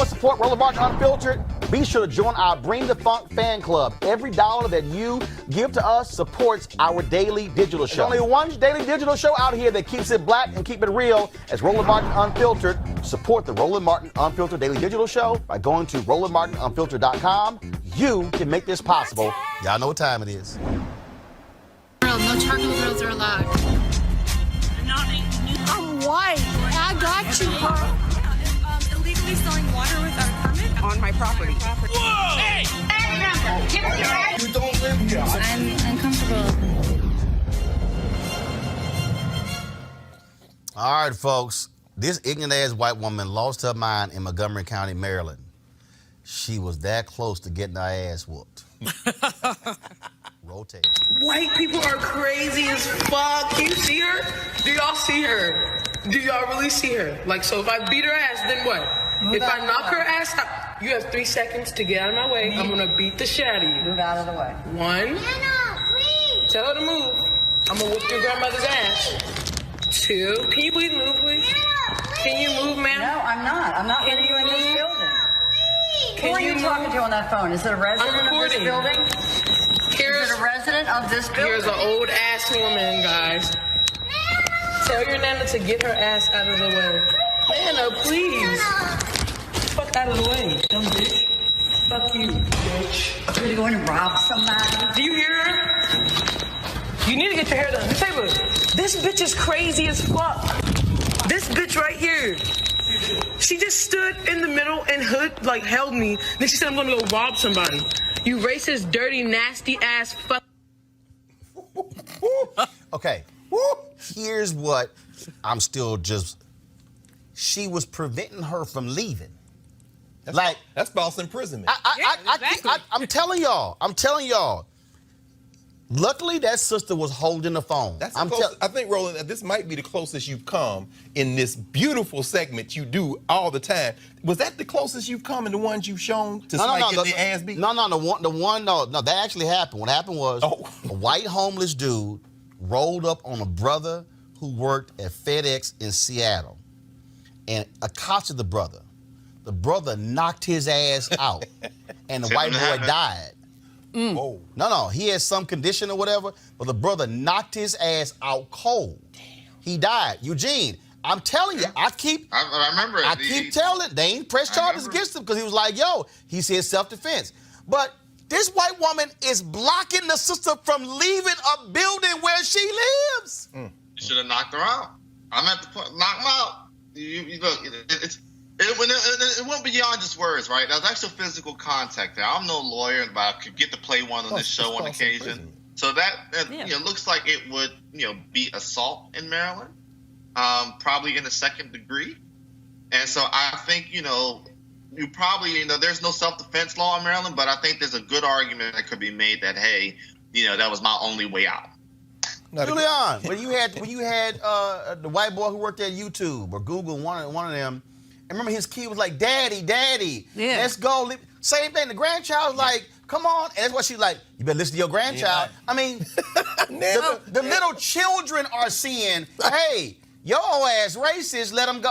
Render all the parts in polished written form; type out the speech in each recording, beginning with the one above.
Support Roland Martin Unfiltered, be sure to join our Bring the Funk fan club. Every dollar that you give to us supports our daily digital show. There's only one daily digital show out here that keeps it black and keep it real. As Roland Martin Unfiltered. Support the Roland Martin Unfiltered daily digital show by going to RolandMartinUnfiltered.com. You can make this possible. Y'all know what time it is. Girl, no charcoal girls are allowed. I'm white. I got you, girl. Illegally selling water without a permit on my property. Whoa! Hey! You don't live here. I'm uncomfortable. All right, folks. This ignorant-ass white woman lost her mind in Montgomery County, Maryland. She was that close to getting her ass whooped. Rotate. White people are crazy as fuck. Do you see her? Do y'all see her? Do y'all really see her? Like, so if I beat her ass, then what? If I knock her ass out, you have 3 seconds to get out of my way. I'm gonna beat the shit out of you. Move out of the way. 1. Anna, please! Tell her to move. I'm gonna whoop your grandmother's ass. 2. Can you please move, please? Anna, please! Can you move, ma'am? No, I'm not. I'm not Can letting you you in this move? building. Please! Who are you talking to on that phone? Is it a resident of this recording. building? Here's, Is it a resident of this building? here's an old ass woman, guys. Tell your nana to get her ass out of the way. Nana, please. Fuck out of the way, dumb bitch. Fuck you, bitch. You're going to rob somebody? Do you hear her? You need to get your hair done. Let me tell you what. This bitch is crazy as fuck. This bitch right here. She just stood in the middle and held me. Then she said, I'm gonna go rob somebody. You racist, dirty, nasty ass fuck. Okay. Here's what I'm still just... She was preventing her from leaving. That's false imprisonment. I'm telling y'all. Luckily, that sister was holding the phone. I think, Roland, that this might be the closest you've come in this beautiful segment you do all the time. Was that the closest you've come in the ones you've shown to getting their ass beat? No, that actually happened. What happened was a white homeless dude rolled up on a brother who worked at FedEx in Seattle and accosted the brother. The brother knocked his ass out, and the white boy died. Oh. No, he had some condition or whatever, but the brother knocked his ass out cold. Damn. He died. Eugene, I'm telling you, I remember it. I keep telling it. They ain't press charges against him because he was like, yo, he said self-defense. But this white woman is blocking the sister from leaving a building where she lives. You should have knocked her out. I'm at the point, knock them out. You look, it went beyond just words, right? There's actual physical contact there. I'm no lawyer, but I could get to play one on this show on occasion. So that looks like it would be assault in Maryland, probably in the 2nd degree. And so I think you probably there's no self-defense law in Maryland, but I think there's a good argument that could be made that hey, that was my only way out. Julian, when you had the white boy who worked at YouTube or Google, one of them, and remember his kid was like, Daddy, let's go. Same thing. The grandchild was like, come on. And that's why she's like, you better listen to your grandchild. Yeah. I mean, the little children are seeing, hey, your old ass racist, let them go.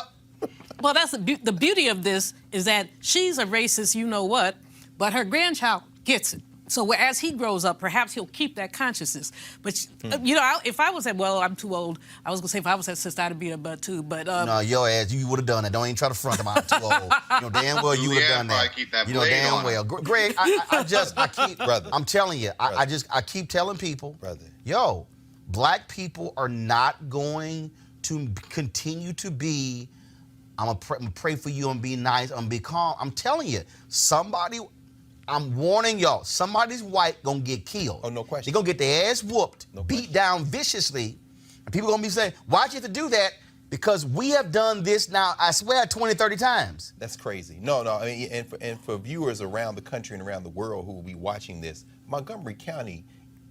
Well, that's the beauty of this is that she's a racist, you know what, but her grandchild gets it. So as he grows up, perhaps he'll keep that consciousness. But, you know, if I was at, well, I'm too old. I was going to say if I was that sister, I'd have beat her butt too. But no, your ass, you would have done that. Don't even try to front him out too old. You know damn well you would have done that. You know damn well. Greg, I keep, brother. I'm telling you, I keep telling people, brother, yo, black people are not going to continue to be, I'm gonna pray for you and be nice, I'm gonna be calm. I'm telling you, I'm warning y'all, somebody's white gonna get killed. Oh, no question. They're gonna get their ass whooped, beat down viciously, and people gonna be saying, why'd you have to do that? Because we have done this now, I swear, 20, 30 times. That's crazy. No, I mean, and for viewers around the country and around the world who will be watching this, Montgomery County,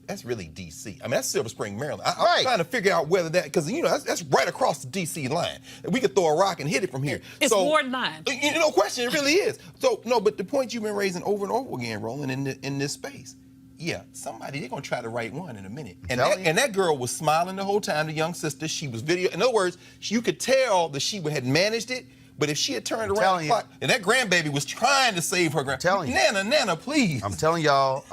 that's really D.C. I mean, that's Silver Spring, Maryland. I'm trying to figure out whether that, because, you know, that's right across the D.C. line. We could throw a rock and hit it from here. It's Ward 9. No question, it really is. So, no, but the point you've been raising over and over again, Roland, in this space, yeah, somebody, they're going to try to write one in a minute. And that girl was smiling the whole time, the young sister. She was video. In other words, you could tell that she had managed it. But if she had turned around and that grandbaby was trying to save her Nana, please. I'm telling y'all,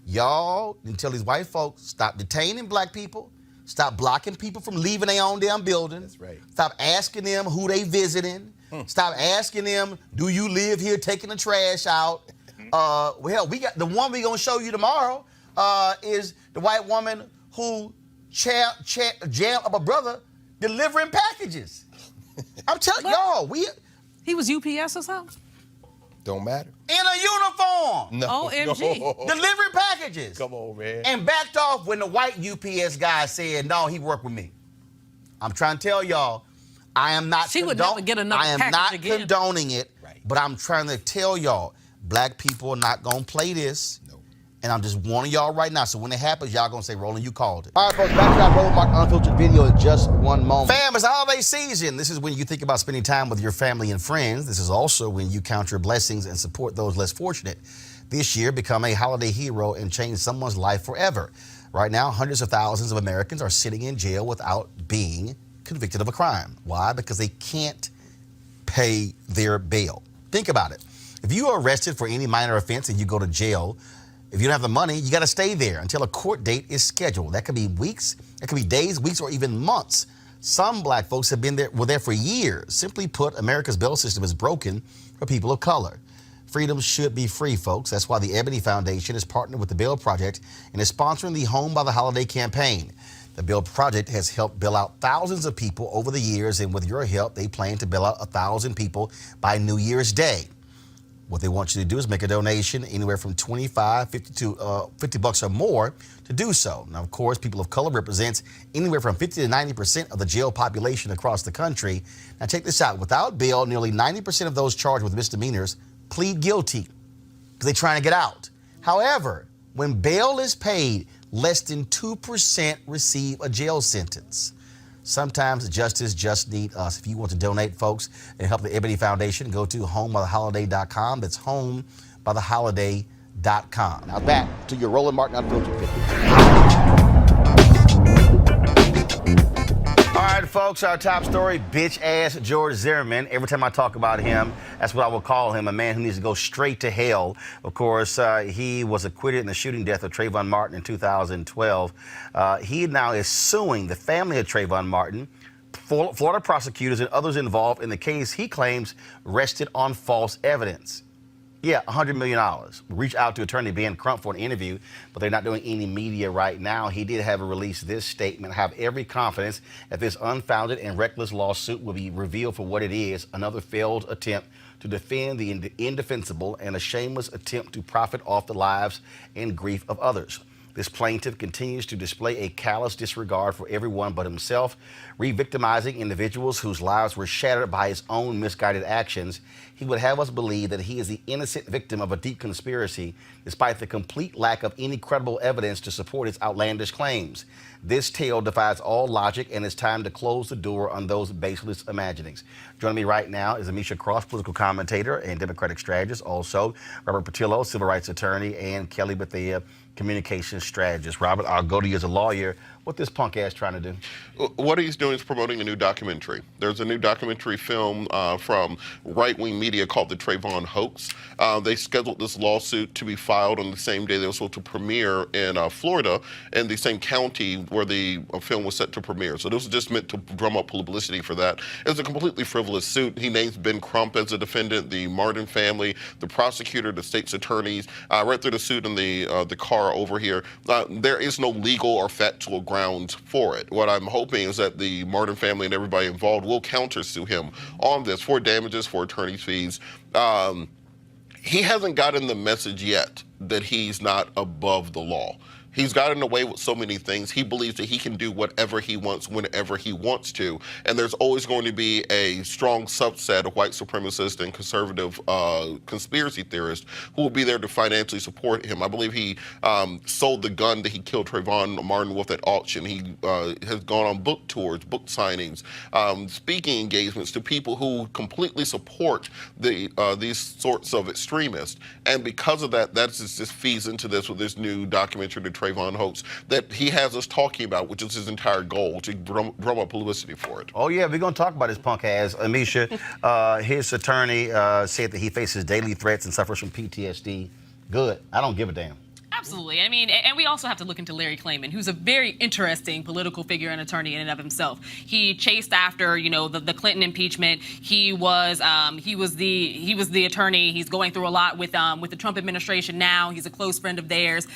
y'all until these white folks stop detaining black people, stop blocking people from leaving their own damn building. That's right. Stop asking them who they visiting. Stop asking them, do you live here, taking the trash out? Well, we got the one we gonna show you tomorrow is the white woman who jammed up a brother delivering packages. I'm telling y'all, he was UPS or something? Don't matter. In a uniform. No. OMG. No. Delivering packages. Come on, man. And backed off when the white UPS guy said, no, he worked with me. I'm trying to tell y'all, I am not condoning it, but I'm trying to tell y'all, black people are not going to play this. No. And I'm just warning y'all right now. So when it happens, y'all going to say, Roland, you called it. All right, folks, back to that Roland Martin Unfiltered video in just one moment. Fam, it's holiday season. This is when you think about spending time with your family and friends. This is also when you count your blessings and support those less fortunate. This year, become a holiday hero and change someone's life forever. Right now, hundreds of thousands of Americans are sitting in jail without being convicted of a crime. Why? Because they can't pay their bail. Think about it. If you are arrested for any minor offense and you go to jail, if you don't have the money, you got to stay there until a court date is scheduled. That could be weeks, that could be days, weeks, or even months. Some black folks were there for years. Simply put, America's bail system is broken for people of color. Freedom should be free, folks. That's why the Ebony Foundation is partnered with the Bail Project and is sponsoring the Home by the Holiday campaign. The Bail Project has helped bail out thousands of people over the years, and with your help, they plan to bail out 1,000 people by New Year's Day. What they want you to do is make a donation anywhere from $25, $50 to $50 or more to do so. Now, of course, people of color represents anywhere from 50 to 90% of the jail population across the country. Now, check this out. Without bail, nearly 90% of those charged with misdemeanors plead guilty because they're trying to get out. However, when bail is paid, less than 2% receive a jail sentence. Sometimes justice just needs us. If you want to donate, folks, and help the Ebony Foundation, go to homebytheholiday.com. That's homebytheholiday.com. Now back to your Roland Martin Unfiltered video. All right, folks, our top story, bitch-ass George Zimmerman. Every time I talk about him, that's what I will call him, a man who needs to go straight to hell. Of course, he was acquitted in the shooting death of Trayvon Martin in 2012. He now is suing the family of Trayvon Martin, Florida prosecutors, and others involved in the case he claims rested on false evidence. Yeah, $100 million. Reach out to attorney Ben Crump for an interview, but they're not doing any media right now. He did have a release this statement. I have every confidence that this unfounded and reckless lawsuit will be revealed for what it is, another failed attempt to defend the indefensible and a shameless attempt to profit off the lives and grief of others. This plaintiff continues to display a callous disregard for everyone but himself, re-victimizing individuals whose lives were shattered by his own misguided actions. He would have us believe that he is the innocent victim of a deep conspiracy, despite the complete lack of any credible evidence to support his outlandish claims. This tale defies all logic, and it's time to close the door on those baseless imaginings. Joining me right now is Amisha Cross, political commentator and Democratic strategist. Also, Robert Patillo, civil rights attorney, and Kelly Bethea, communications strategist. Robert, I'll go to you as a lawyer. what this punk ass trying to do? What he's doing is promoting a new documentary. There's a new documentary film from right-wing media called The Trayvon Hoax. They scheduled this lawsuit to be filed on the same day they were supposed to premiere in Florida, in the same county where the film was set to premiere. So this was just meant to drum up publicity for that. It was a completely frivolous suit. He names Ben Crump as a defendant, the Martin family, the prosecutor, the state's attorneys. Right through the suit in the car over here. There is no legal or factual grounds for it. What I'm hoping is that the Martin family and everybody involved will countersue him on this for damages, for attorney's fees. He hasn't gotten the message yet that he's not above the law. He's gotten away with so many things. He believes that he can do whatever he wants, whenever he wants to. And there's always going to be a strong subset of white supremacists and conservative conspiracy theorists who will be there to financially support him. I believe he sold the gun that he killed Trayvon Martin with at auction. He has gone on book tours, book signings, speaking engagements to people who completely support these sorts of extremists. And because of that, that just feeds into this with this new documentary, The Trayvon Hoax, that he has us talking about, which is his entire goal, to drum up publicity for it. Oh, yeah, we're going to talk about his punk ass. Amisha, his attorney said that he faces daily threats and suffers from PTSD. Good. I don't give a damn. Absolutely. I mean, and we also have to look into Larry Klayman, who's a very interesting political figure and attorney in and of himself. He chased after, you know, the Clinton impeachment. He was the attorney. He's going through a lot with the Trump administration now. He's a close friend of theirs.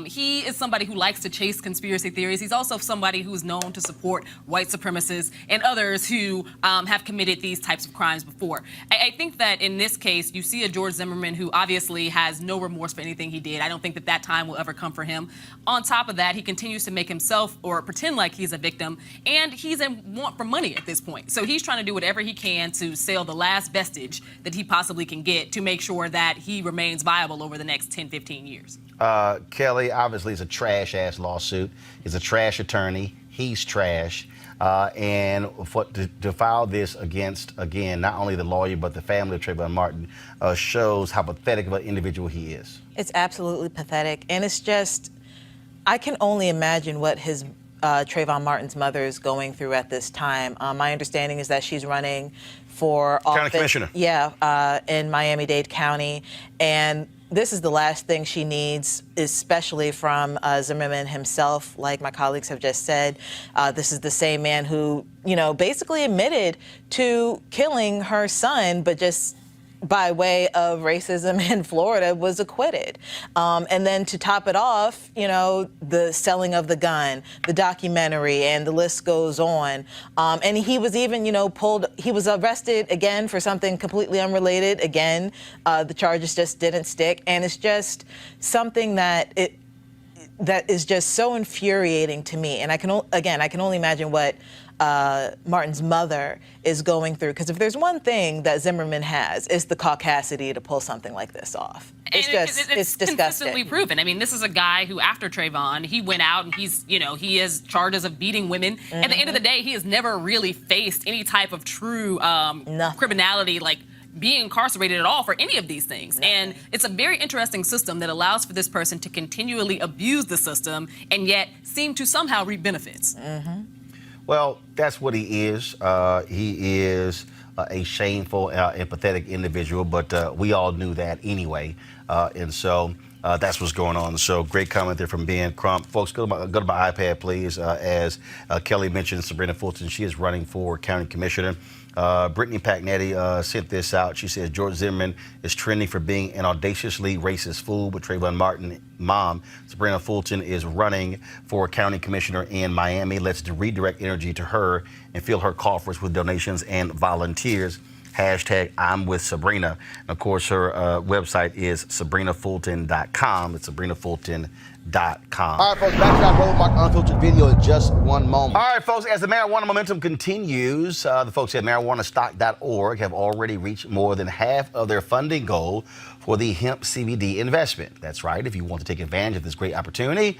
He is somebody who likes to chase conspiracy theories. He's also somebody who's known to support white supremacists and others who have committed these types of crimes before. I think that in this case, you see a George Zimmerman who obviously has no remorse for anything he did. I don't think that time will ever come for him. On top of that, he continues to make himself or pretend like he's a victim, and he's in want for money at this point. So he's trying to do whatever he can to sell the last vestige that he possibly can get to make sure that he remains viable over the next 10, 15 years. Kelly, obviously, it's a trash-ass lawsuit. He's a trash attorney. He's trash. And to file this against, again, not only the lawyer, but the family of Trayvon Martin shows how pathetic of an individual he is. It's absolutely pathetic. And it's just, I can only imagine what his Trayvon Martin's mother is going through at this time. My understanding is that she's running for office. County commissioner. Yeah, in Miami-Dade County. And this is the last thing she needs, especially from Zimmerman himself. Like my colleagues have just said, this is the same man who, you know, basically admitted to killing her son, but just by way of racism in Florida was acquitted. And then to top it off, you know, the selling of the gun, the documentary, and the list goes on. And he was even, you know, he was arrested again for something completely unrelated. Again, the charges just didn't stick. And it's just something that is just so infuriating to me. And I can only imagine what Martin's mother is going through. Because if there's one thing that Zimmerman has, it's the caucasity to pull something like this off. It's disgusting. Consistently proven. I mean, this is a guy who, after Trayvon, he went out and he has charges of beating women. Mm-hmm. At the end of the day, he has never really faced any type of true criminality, like being incarcerated at all for any of these things. Nothing. And it's a very interesting system that allows for this person to continually abuse the system and yet seem to somehow reap benefits. Mm-hmm. Well, that's what he is. He is a shameful and pathetic individual, but we all knew that anyway. And so that's what's going on. So great comment there from Ben Crump. Folks, go to my iPad, please. As Kelly mentioned, Sabrina Fulton, she is running for county commissioner. Brittany Pagnetti sent this out. She says George Zimmerman is trending for being an audaciously racist fool, but Trayvon Martin mom, Sabrina Fulton, is running for county commissioner in Miami. Let's redirect energy to her and fill her coffers with donations and volunteers. Hashtag I'm with Sabrina. And of course, her website is sabrinafulton.com. It's sabrinafulton.com. All right, folks, back to that Roland Martin Unfiltered video in just one moment. All right, folks, as the marijuana momentum continues, the folks at marijuanastock.org have already reached more than half of their funding goal for the hemp CBD investment. That's right. If you want to take advantage of this great opportunity,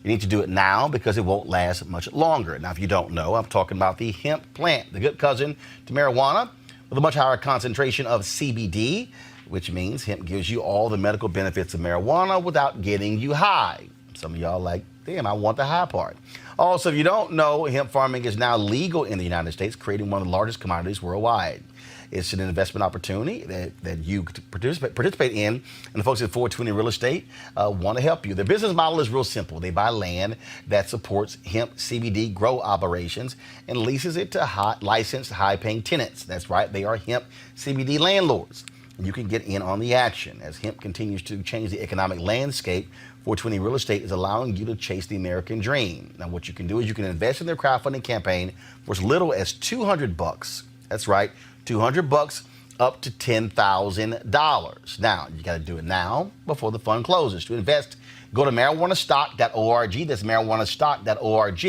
you need to do it now because it won't last much longer. Now, if you don't know, I'm talking about the hemp plant, the good cousin to marijuana, with a much higher concentration of CBD, which means hemp gives you all the medical benefits of marijuana without getting you high. Some of y'all like Damn, I want the high part. Also, if you don't know, hemp farming is now legal in the United States, creating one of the largest commodities worldwide. It's an investment opportunity that you could participate in, and the folks at 420 Real Estate want to help you. Their business model is real simple. They buy land that supports hemp CBD grow operations and leases it to licensed, high-paying tenants. That's right, they are hemp CBD landlords. You can get in on the action. As hemp continues to change the economic landscape, 420 Real Estate is allowing you to chase the American dream. Now, what you can do is you can invest in their crowdfunding campaign for as little as $200. That's right, $200 up to $10,000. Now, you got to do it now before the fund closes. To invest, go to marijuanastock.org. That's marijuanastock.org.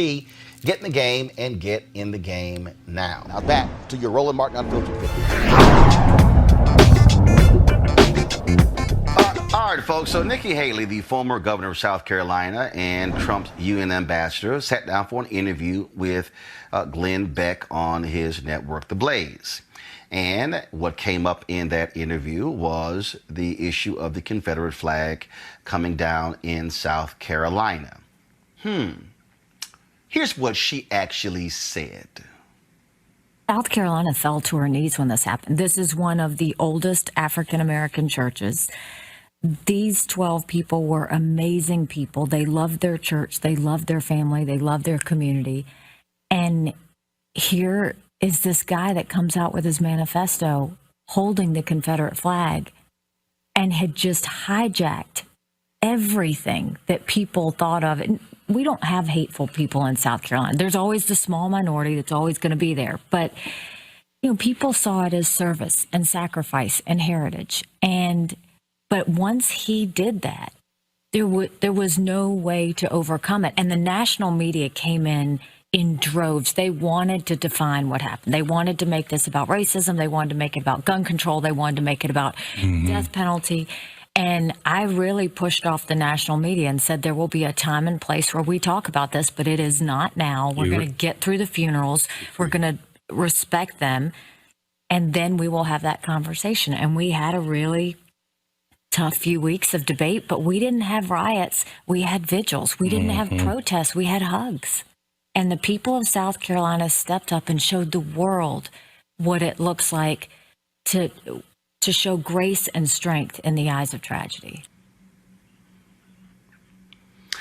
Get in the game and get in the game now. Now back to your Roland Martin Unfiltered 50. All right, folks. So Nikki Haley, the former governor of South Carolina and Trump's UN ambassador, sat down for an interview with Glenn Beck on his network, The Blaze. And what came up in that interview was the issue of the Confederate flag coming down in South Carolina. Here's what she actually said. South Carolina fell to her knees when this happened. This is one of the oldest African-American churches. These 12 people were amazing people. They loved their church. They loved their family. They loved their community. And here is this guy that comes out with his manifesto holding the Confederate flag and had just hijacked everything that people thought of. And we don't have hateful people in South Carolina. There's always the small minority that's always going to be there. But, you know, people saw it as service and sacrifice and heritage. But once he did that, there was no way to overcome it. And the national media came in droves. They wanted to define what happened. They wanted to make this about racism. They wanted to make it about gun control. They wanted to make it about death penalty. And I really pushed off the national media and said there will be a time and place where we talk about this, but it is not now. We're going to get through the funerals. We're going to respect them. And then we will have that conversation. And we had a really tough few weeks of debate, but we didn't have riots. We had vigils. We didn't have protests. We had hugs. And the people of South Carolina stepped up and showed the world what it looks like to show grace and strength in the eyes of tragedy.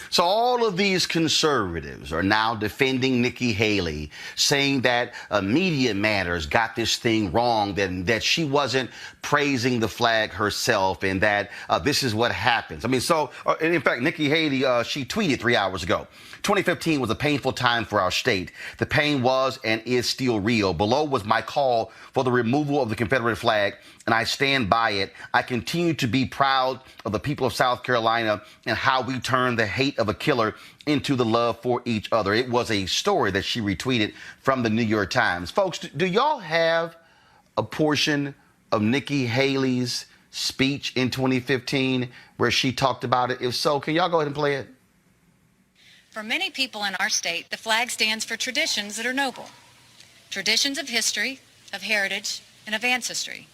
So all of these conservatives are now defending Nikki Haley, saying that Media Matters got this thing wrong, that she wasn't praising the flag herself, and that this is what happens. I mean, so in fact, Nikki Haley, she tweeted 3 hours ago, 2015 was a painful time for our state. The pain was and is still real. Below was my call for the removal of the Confederate flag, and I stand by it. I continue to be proud of the people of South Carolina and how we turned the hate of a killer into the love for each other. It was a story that she retweeted from the New York Times. Folks, do y'all have a portion of Nikki Haley's speech in 2015 where she talked about it? If so, can y'all go ahead and play it? For many people in our state, the flag stands for traditions that are noble. Traditions of history, of heritage, and of ancestry.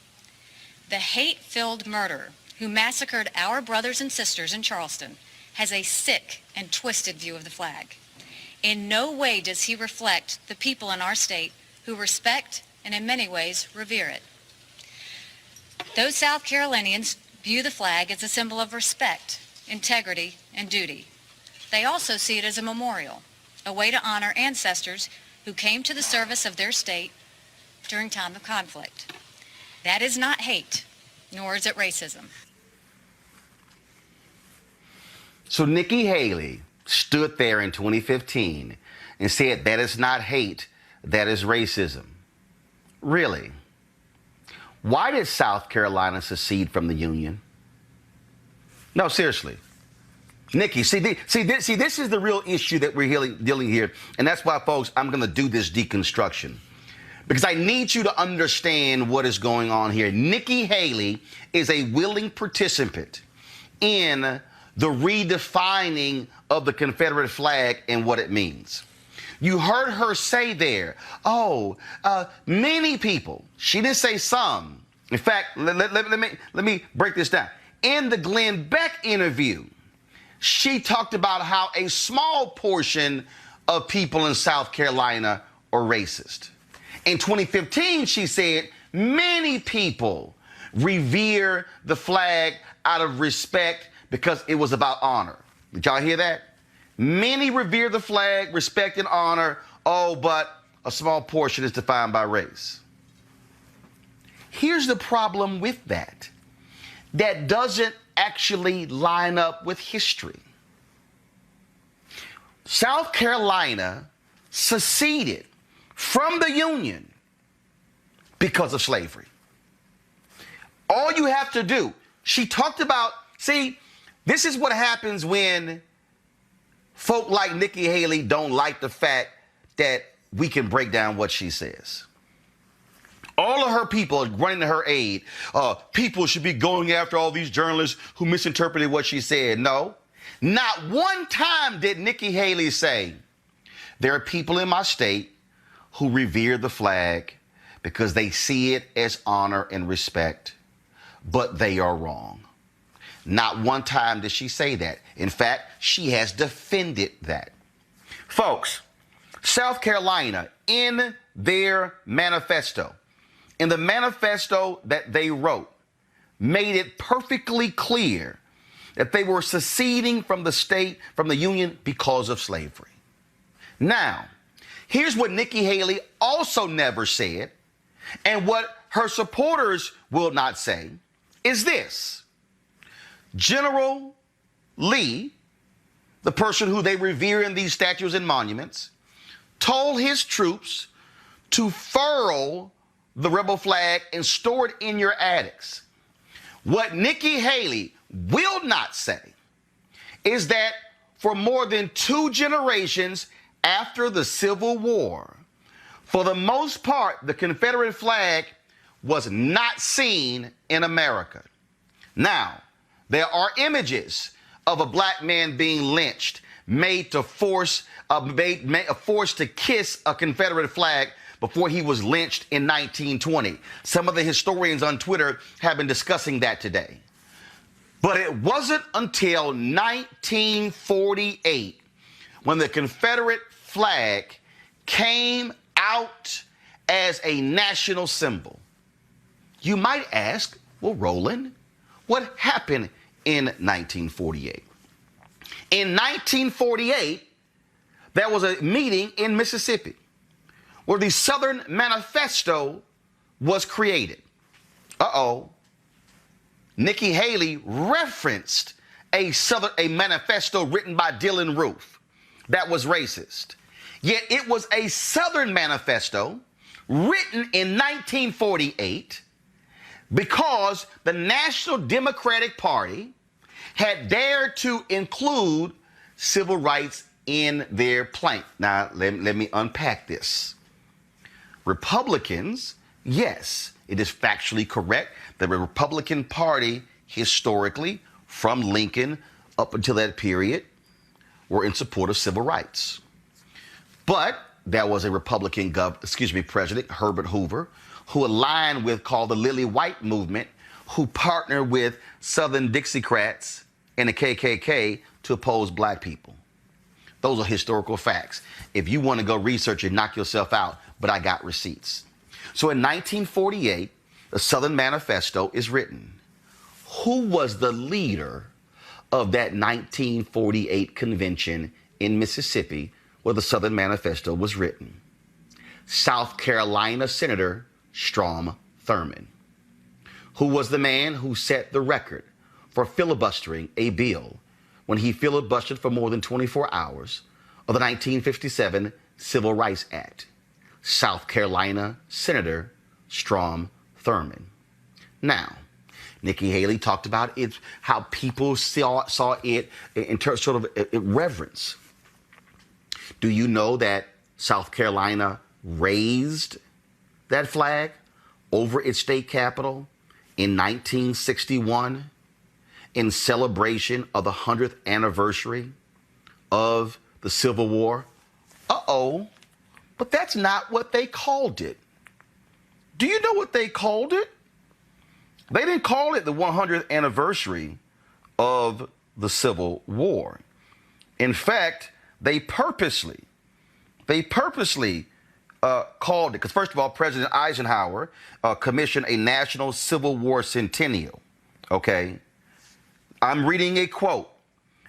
The hate-filled murderer who massacred our brothers and sisters in Charleston has a sick and twisted view of the flag. In no way does he reflect the people in our state who respect and in many ways revere it. Those South Carolinians view the flag as a symbol of respect, integrity, and duty. They also see it as a memorial, a way to honor ancestors who came to the service of their state during time of conflict. That is not hate, nor is it racism. So Nikki Haley stood there in 2015 and said that is not hate, that is racism. Really? Why did South Carolina secede from the Union? No, seriously. Nikki, see, this is the real issue that we're dealing here. And that's why, folks, I'm going to do this deconstruction. Because I need you to understand what is going on here. Nikki Haley is a willing participant in the redefining of the Confederate flag and what it means. You heard her say there, many people. She didn't say some. In fact, let me break this down. In the Glenn Beck interview, she talked about how a small portion of people in South Carolina are racist. In 2015, she said many people revere the flag out of respect because it was about honor. Did y'all hear that? Many revere the flag, respect and honor. Oh, but a small portion is defined by race. Here's the problem with that. That doesn't actually line up with history. South Carolina seceded from the Union because of slavery. All you have to do, she talked about, see, this is what happens when folk like Nikki Haley don't like the fact that we can break down what she says. All of her people are running to her aid. People should be going after all these journalists who misinterpreted what she said. No, not one time did Nikki Haley say, there are people in my state who revere the flag because they see it as honor and respect, but they are wrong. Not one time did she say that. In fact, she has defended that. Folks, South Carolina, in their manifesto, in the manifesto that they wrote, made it perfectly clear that they were seceding from the state, from the Union, because of slavery. Now, here's what Nikki Haley also never said, and what her supporters will not say, is this. General Lee, the person who they revere in these statues and monuments, told his troops to furl the rebel flag and store it in your attics. What Nikki Haley will not say is that for more than 2 generations after the Civil War, for the most part, the Confederate flag was not seen in America. Now, there are images of a black man being lynched, made to force to kiss a Confederate flag before he was lynched in 1920. Some of the historians on Twitter have been discussing that today. But it wasn't until 1948 when the Confederate flag came out as a national symbol. You might ask, well, Roland, what happened in 1948? In 1948, there was a meeting in Mississippi where the Southern Manifesto was created. Nikki Haley referenced a manifesto written by Dylann Roof that was racist. Yet it was a Southern manifesto written in 1948 because the National Democratic Party had dared to include civil rights in their plank. Now, let me unpack this. Republicans, yes, it is factually correct that the Republican Party historically, from Lincoln up until that period, were in support of civil rights. But there was a Republican President, Herbert Hoover, who aligned with, called the Lily White movement, who partnered with Southern Dixiecrats and the KKK to oppose black people. Those are historical facts. If you want to go research it, knock yourself out, but I got receipts. So in 1948, the Southern Manifesto is written. Who was the leader of that 1948 convention in Mississippi where the Southern Manifesto was written? South Carolina Senator Strom Thurmond, who was the man who set the record for filibustering a bill when he filibustered for more than 24 hours of the 1957 Civil Rights Act. South Carolina Senator Strom Thurmond. Now, Nikki Haley talked about it, how people saw it in terms of reverence. Do you know that South Carolina raised that flag over its state capital in 1961 in celebration of the 100th anniversary of the Civil War? But that's not what they called it. Do you know what they called it? They didn't call it the 100th anniversary of the Civil War. In fact, they purposely called it, because first of all, President Eisenhower commissioned a National Civil War Centennial. Okay? I'm reading a quote,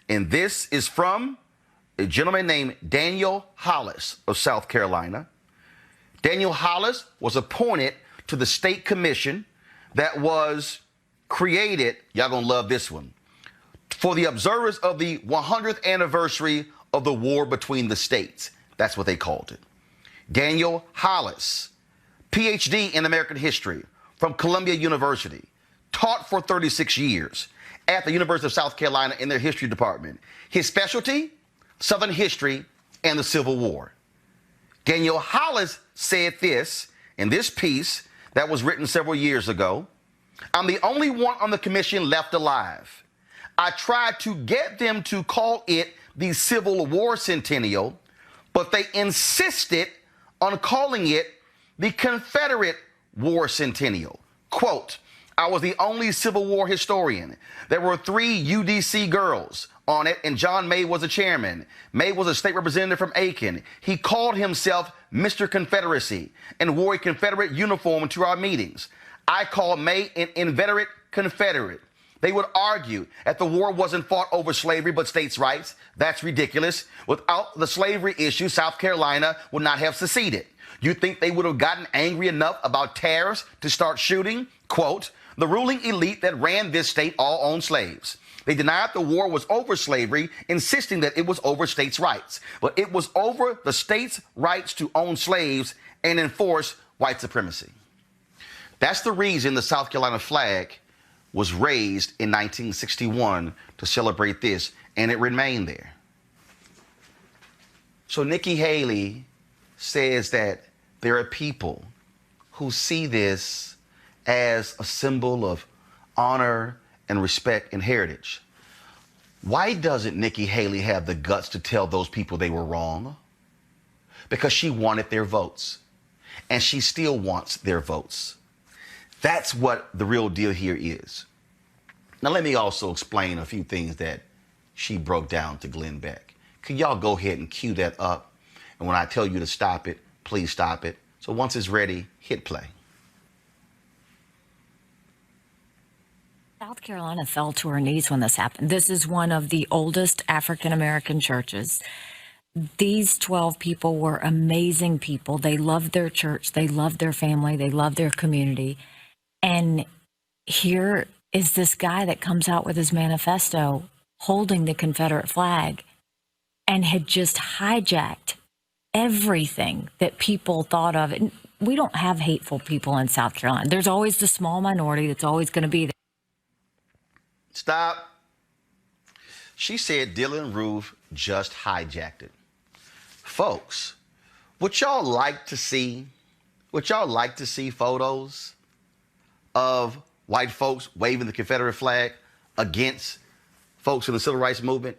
and this is from a gentleman named Daniel Hollis of South Carolina. Daniel Hollis was appointed to the state commission that was created, y'all gonna love this one, for the observers of the 100th anniversary of the war between the states. That's what they called it. Daniel Hollis, PhD in American history from Columbia University, taught for 36 years at the University of South Carolina in their history department. His specialty, Southern history and the Civil War. Daniel Hollis said this in this piece that was written several years ago. I'm the only one on the commission left alive. I tried to get them to call it the Civil War Centennial, but they insisted on calling it the Confederate War Centennial. Quote, I was the only Civil War historian. There were 3 UDC girls on it, and John May was the chairman. May was a state representative from Aiken. He called himself Mr. Confederacy and wore a Confederate uniform to our meetings. I called May an inveterate Confederate. They would argue that the war wasn't fought over slavery but states' rights. That's ridiculous. Without the slavery issue, South Carolina would not have seceded. You think they would have gotten angry enough about tariffs to start shooting? Quote, the ruling elite that ran this state all owned slaves. They denied the war was over slavery, insisting that it was over states' rights. But it was over the states' rights to own slaves and enforce white supremacy. That's the reason the South Carolina flag was raised in 1961 to celebrate this, and it remained there. So Nikki Haley says that there are people who see this as a symbol of honor and respect and heritage. Why doesn't Nikki Haley have the guts to tell those people they were wrong? Because she wanted their votes, and she still wants their votes. That's what the real deal here is. Now, let me also explain a few things that she broke down to Glenn Beck. Could y'all go ahead and cue that up? And when I tell you to stop it, please stop it. So once it's ready, hit play. South Carolina fell to her knees when this happened. This is one of the oldest African-American churches. These 12 people were amazing people. They loved their church. They loved their family. They loved their community. And here is this guy that comes out with his manifesto holding the Confederate flag and had just hijacked everything that people thought of. And we don't have hateful people in South Carolina. There's always the small minority that's always going to be there. Stop. She said Dylan Roof just hijacked it. Folks, would y'all like to see photos of white folks waving the Confederate flag against folks in the civil rights movement?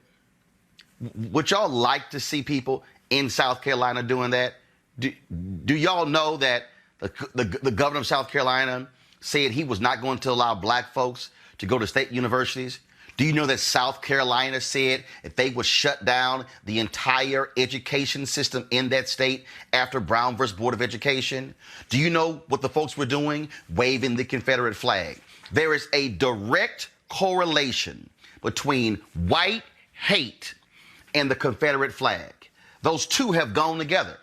Would y'all like to see people in South Carolina doing that? Do y'all know that the governor of South Carolina said he was not going to allow black folks to go to state universities? Do you know that South Carolina said if they would shut down the entire education system in that state after Brown versus Board of Education? Do you know what the folks were doing? Waving the Confederate flag. There is a direct correlation between white hate and the Confederate flag. Those two have gone together.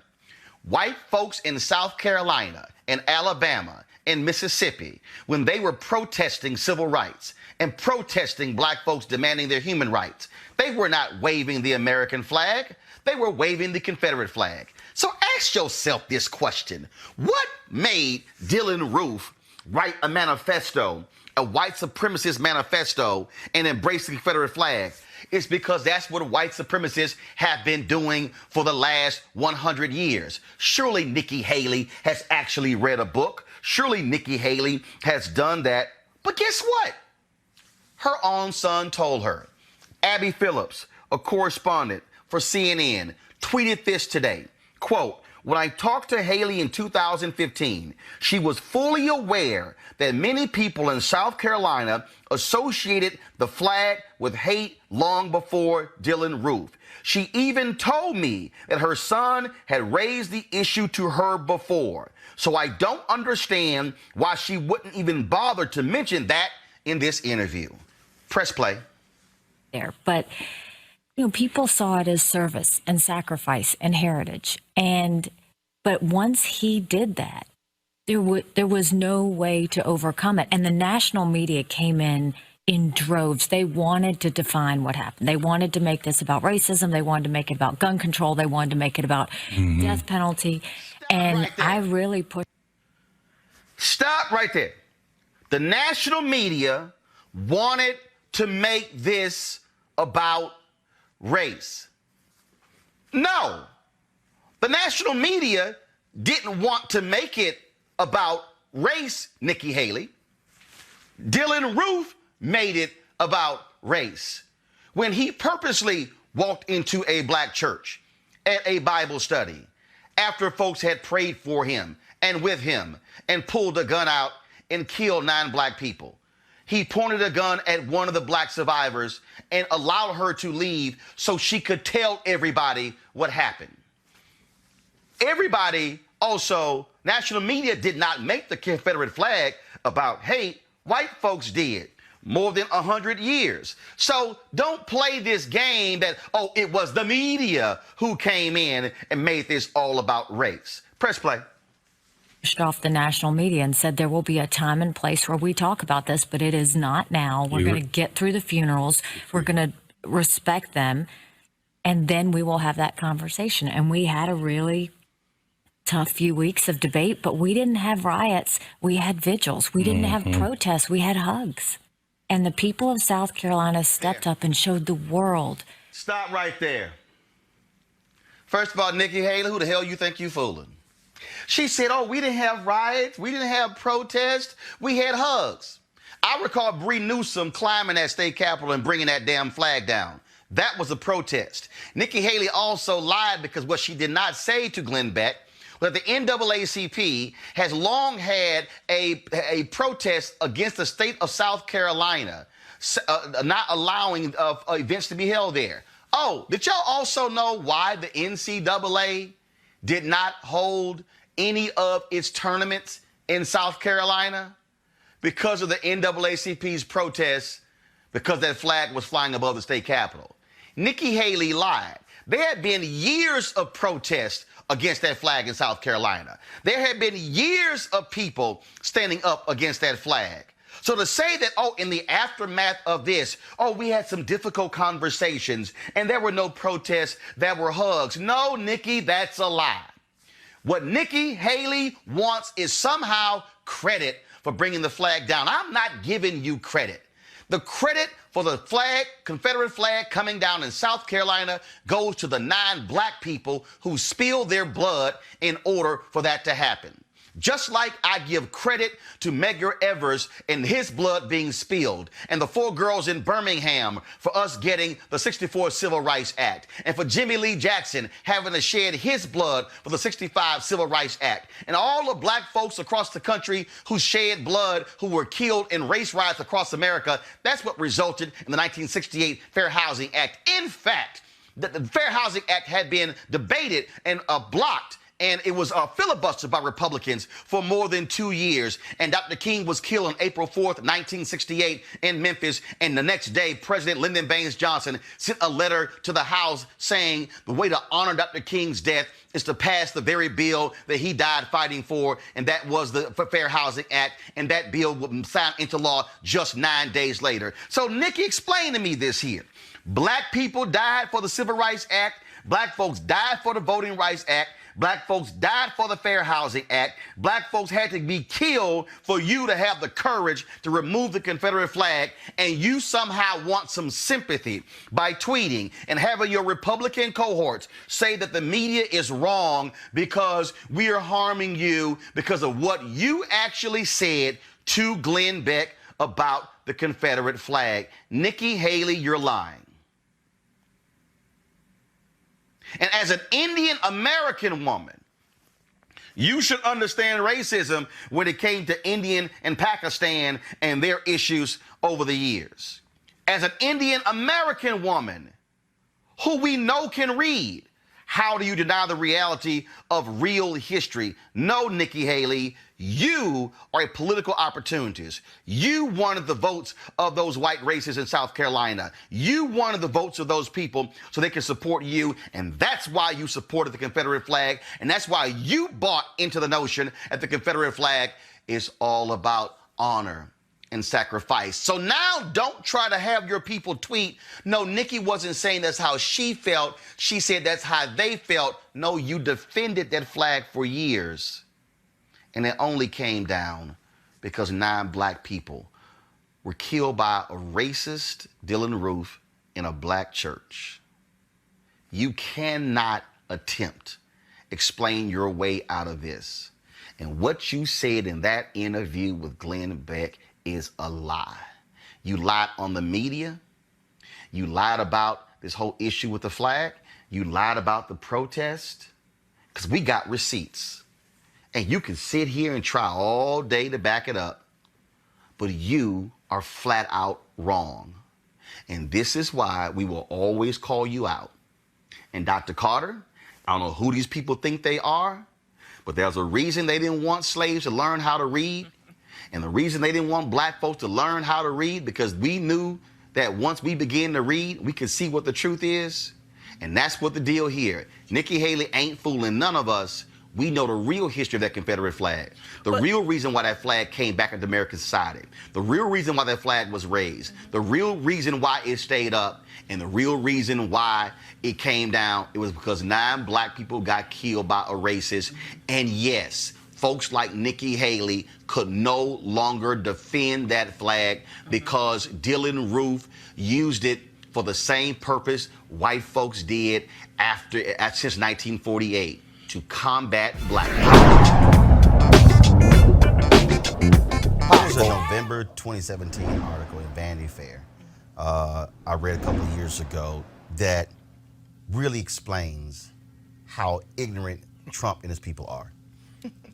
White folks in South Carolina and Alabama and Mississippi, when they were protesting civil rights and protesting black folks demanding their human rights, they were not waving the American flag. They were waving the Confederate flag. So ask yourself this question. What made Dylan Roof write a manifesto, a white supremacist manifesto, and embrace the Confederate flag? It's because that's what white supremacists have been doing for the last 100 years. Surely Nikki Haley has actually read a book. Surely Nikki Haley has done that. But guess what? Her own son told her. Abby Phillips, a correspondent for CNN, tweeted this today. Quote, When I talked to Haley in 2015, she was fully aware that many people in South Carolina associated the flag with hate long before Dylann Roof. She even told me that her son had raised the issue to her before. So I don't understand why she wouldn't even bother to mention that in this interview. Press play. There, but you know, people saw it as service and sacrifice and heritage. But once he did that, there was no way to overcome it. And the national media came in droves. They wanted to define what happened. They wanted to make this about racism. They wanted to make it about gun control. They wanted to make it about death penalty. And right, I really put... Stop right there. The national media wanted to make this about race. No, the national media didn't want to make it about race, Nikki Haley. Dylann Roof made it about race when he purposely walked into a black church at a Bible study after folks had prayed for him and with him and pulled a gun out and killed 9 black people. He pointed a gun at one of the black survivors and allowed her to leave so she could tell everybody what happened. Everybody also, national media did not make the Confederate flag about hate. White folks did. More than 100 years. So don't play this game that, oh, it was the media who came in and made this all about race. Press play. Off the national media and said there will be a time and place where we talk about this, but it is not now. We're going to get through the funerals. We're going to respect them, and then we will have that conversation. And we had a really tough few weeks of debate, but we didn't have riots. We had vigils. We didn't have protests. We had hugs. And the people of South Carolina stepped up and showed the world. Stop right there. First of all, Nikki Haley, who the hell you think you fooling? She said, oh, we didn't have riots. We didn't have protests. We had hugs. I recall Bree Newsom climbing that state capitol and bringing that damn flag down. That was a protest. Nikki Haley also lied because what she did not say to Glenn Beck that the NAACP has long had a protest against the state of South Carolina, not allowing events to be held there. Oh, did y'all also know why the NCAA did not hold any of its tournaments in South Carolina? Because of the NAACP's protests, because that flag was flying above the state capitol. Nikki Haley lied. There had been years of protests against that flag in South Carolina. There had been years of people standing up against that flag. So to say that, oh, in the aftermath of this, oh, we had some difficult conversations and there were no protests, there were hugs. No, Nikki, that's a lie. What Nikki Haley wants is somehow credit for bringing the flag down. I'm not giving you credit. The credit for the flag, Confederate flag coming down in South Carolina goes to the 9 black people who spilled their blood in order for that to happen. Just like I give credit to Medgar Evers and his blood being spilled, and the 4 girls in Birmingham for us getting the '64 Civil Rights Act, and for Jimmy Lee Jackson having to shed his blood for the '65 Civil Rights Act, and all the black folks across the country who shed blood, who were killed in race riots across America. That's what resulted in the 1968 Fair Housing Act. In fact, the Fair Housing Act had been debated and blocked, and it was filibustered by Republicans for more than 2 years. And Dr. King was killed on April 4th, 1968 in Memphis. And the next day, President Lyndon Baines Johnson sent a letter to the House saying the way to honor Dr. King's death is to pass the very bill that he died fighting for, and that was the Fair Housing Act, and that bill would sign into law just 9 days later. So Nikki, explain to me this here. Black people died for the Civil Rights Act. Black folks died for the Voting Rights Act. Black folks died for the Fair Housing Act. Black folks had to be killed for you to have the courage to remove the Confederate flag, and you somehow want some sympathy by tweeting and having your Republican cohorts say that the media is wrong because we are harming you because of what you actually said to Glenn Beck about the Confederate flag. Nikki Haley, you're lying. And as an Indian American woman, You should understand racism when it came to Indian and Pakistan and their issues over the years. As an Indian American woman who we know can read, how do you deny the reality of real history? No, Nikki Haley, you are a political opportunist. You wanted the votes of those white racists in South Carolina. You wanted the votes of those people so they can support you, and that's why you supported the Confederate flag, and that's why you bought into the notion that the Confederate flag is all about honor and sacrifice. So now don't try to have your people tweet, no, Nikki wasn't saying that's how she felt. She said that's how they felt. No, you defended that flag for years. And it only came down because 9 black people were killed by a racist Dylann Roof in a black church. You cannot attempt explain your way out of this. And what you said in that interview with Glenn Beck is a lie. You lied on the media. You lied about this whole issue with the flag. You lied about the protest. Because we got receipts. And you can sit here and try all day to back it up. But you are flat out wrong. And this is why we will always call you out. And Dr. Carter, I don't know who these people think they are, but there's a reason they didn't want slaves to learn how to read. And the reason they didn't want black folks to learn how to read, because we knew that once we began to read, we could see what the truth is. And that's what the deal here. Nikki Haley ain't fooling none of us. We know the real history of that Confederate flag. The real reason why that flag came back into American society. The real reason why that flag was raised. The real reason why it stayed up. And the real reason why it came down. It was because 9 black people got killed by a racist. And yes, folks like Nikki Haley could no longer defend that flag because Dylann Roof used it for the same purpose white folks did since 1948, to combat black power. There was a November 2017 article in Vanity Fair I read a couple of years ago that really explains how ignorant Trump and his people are.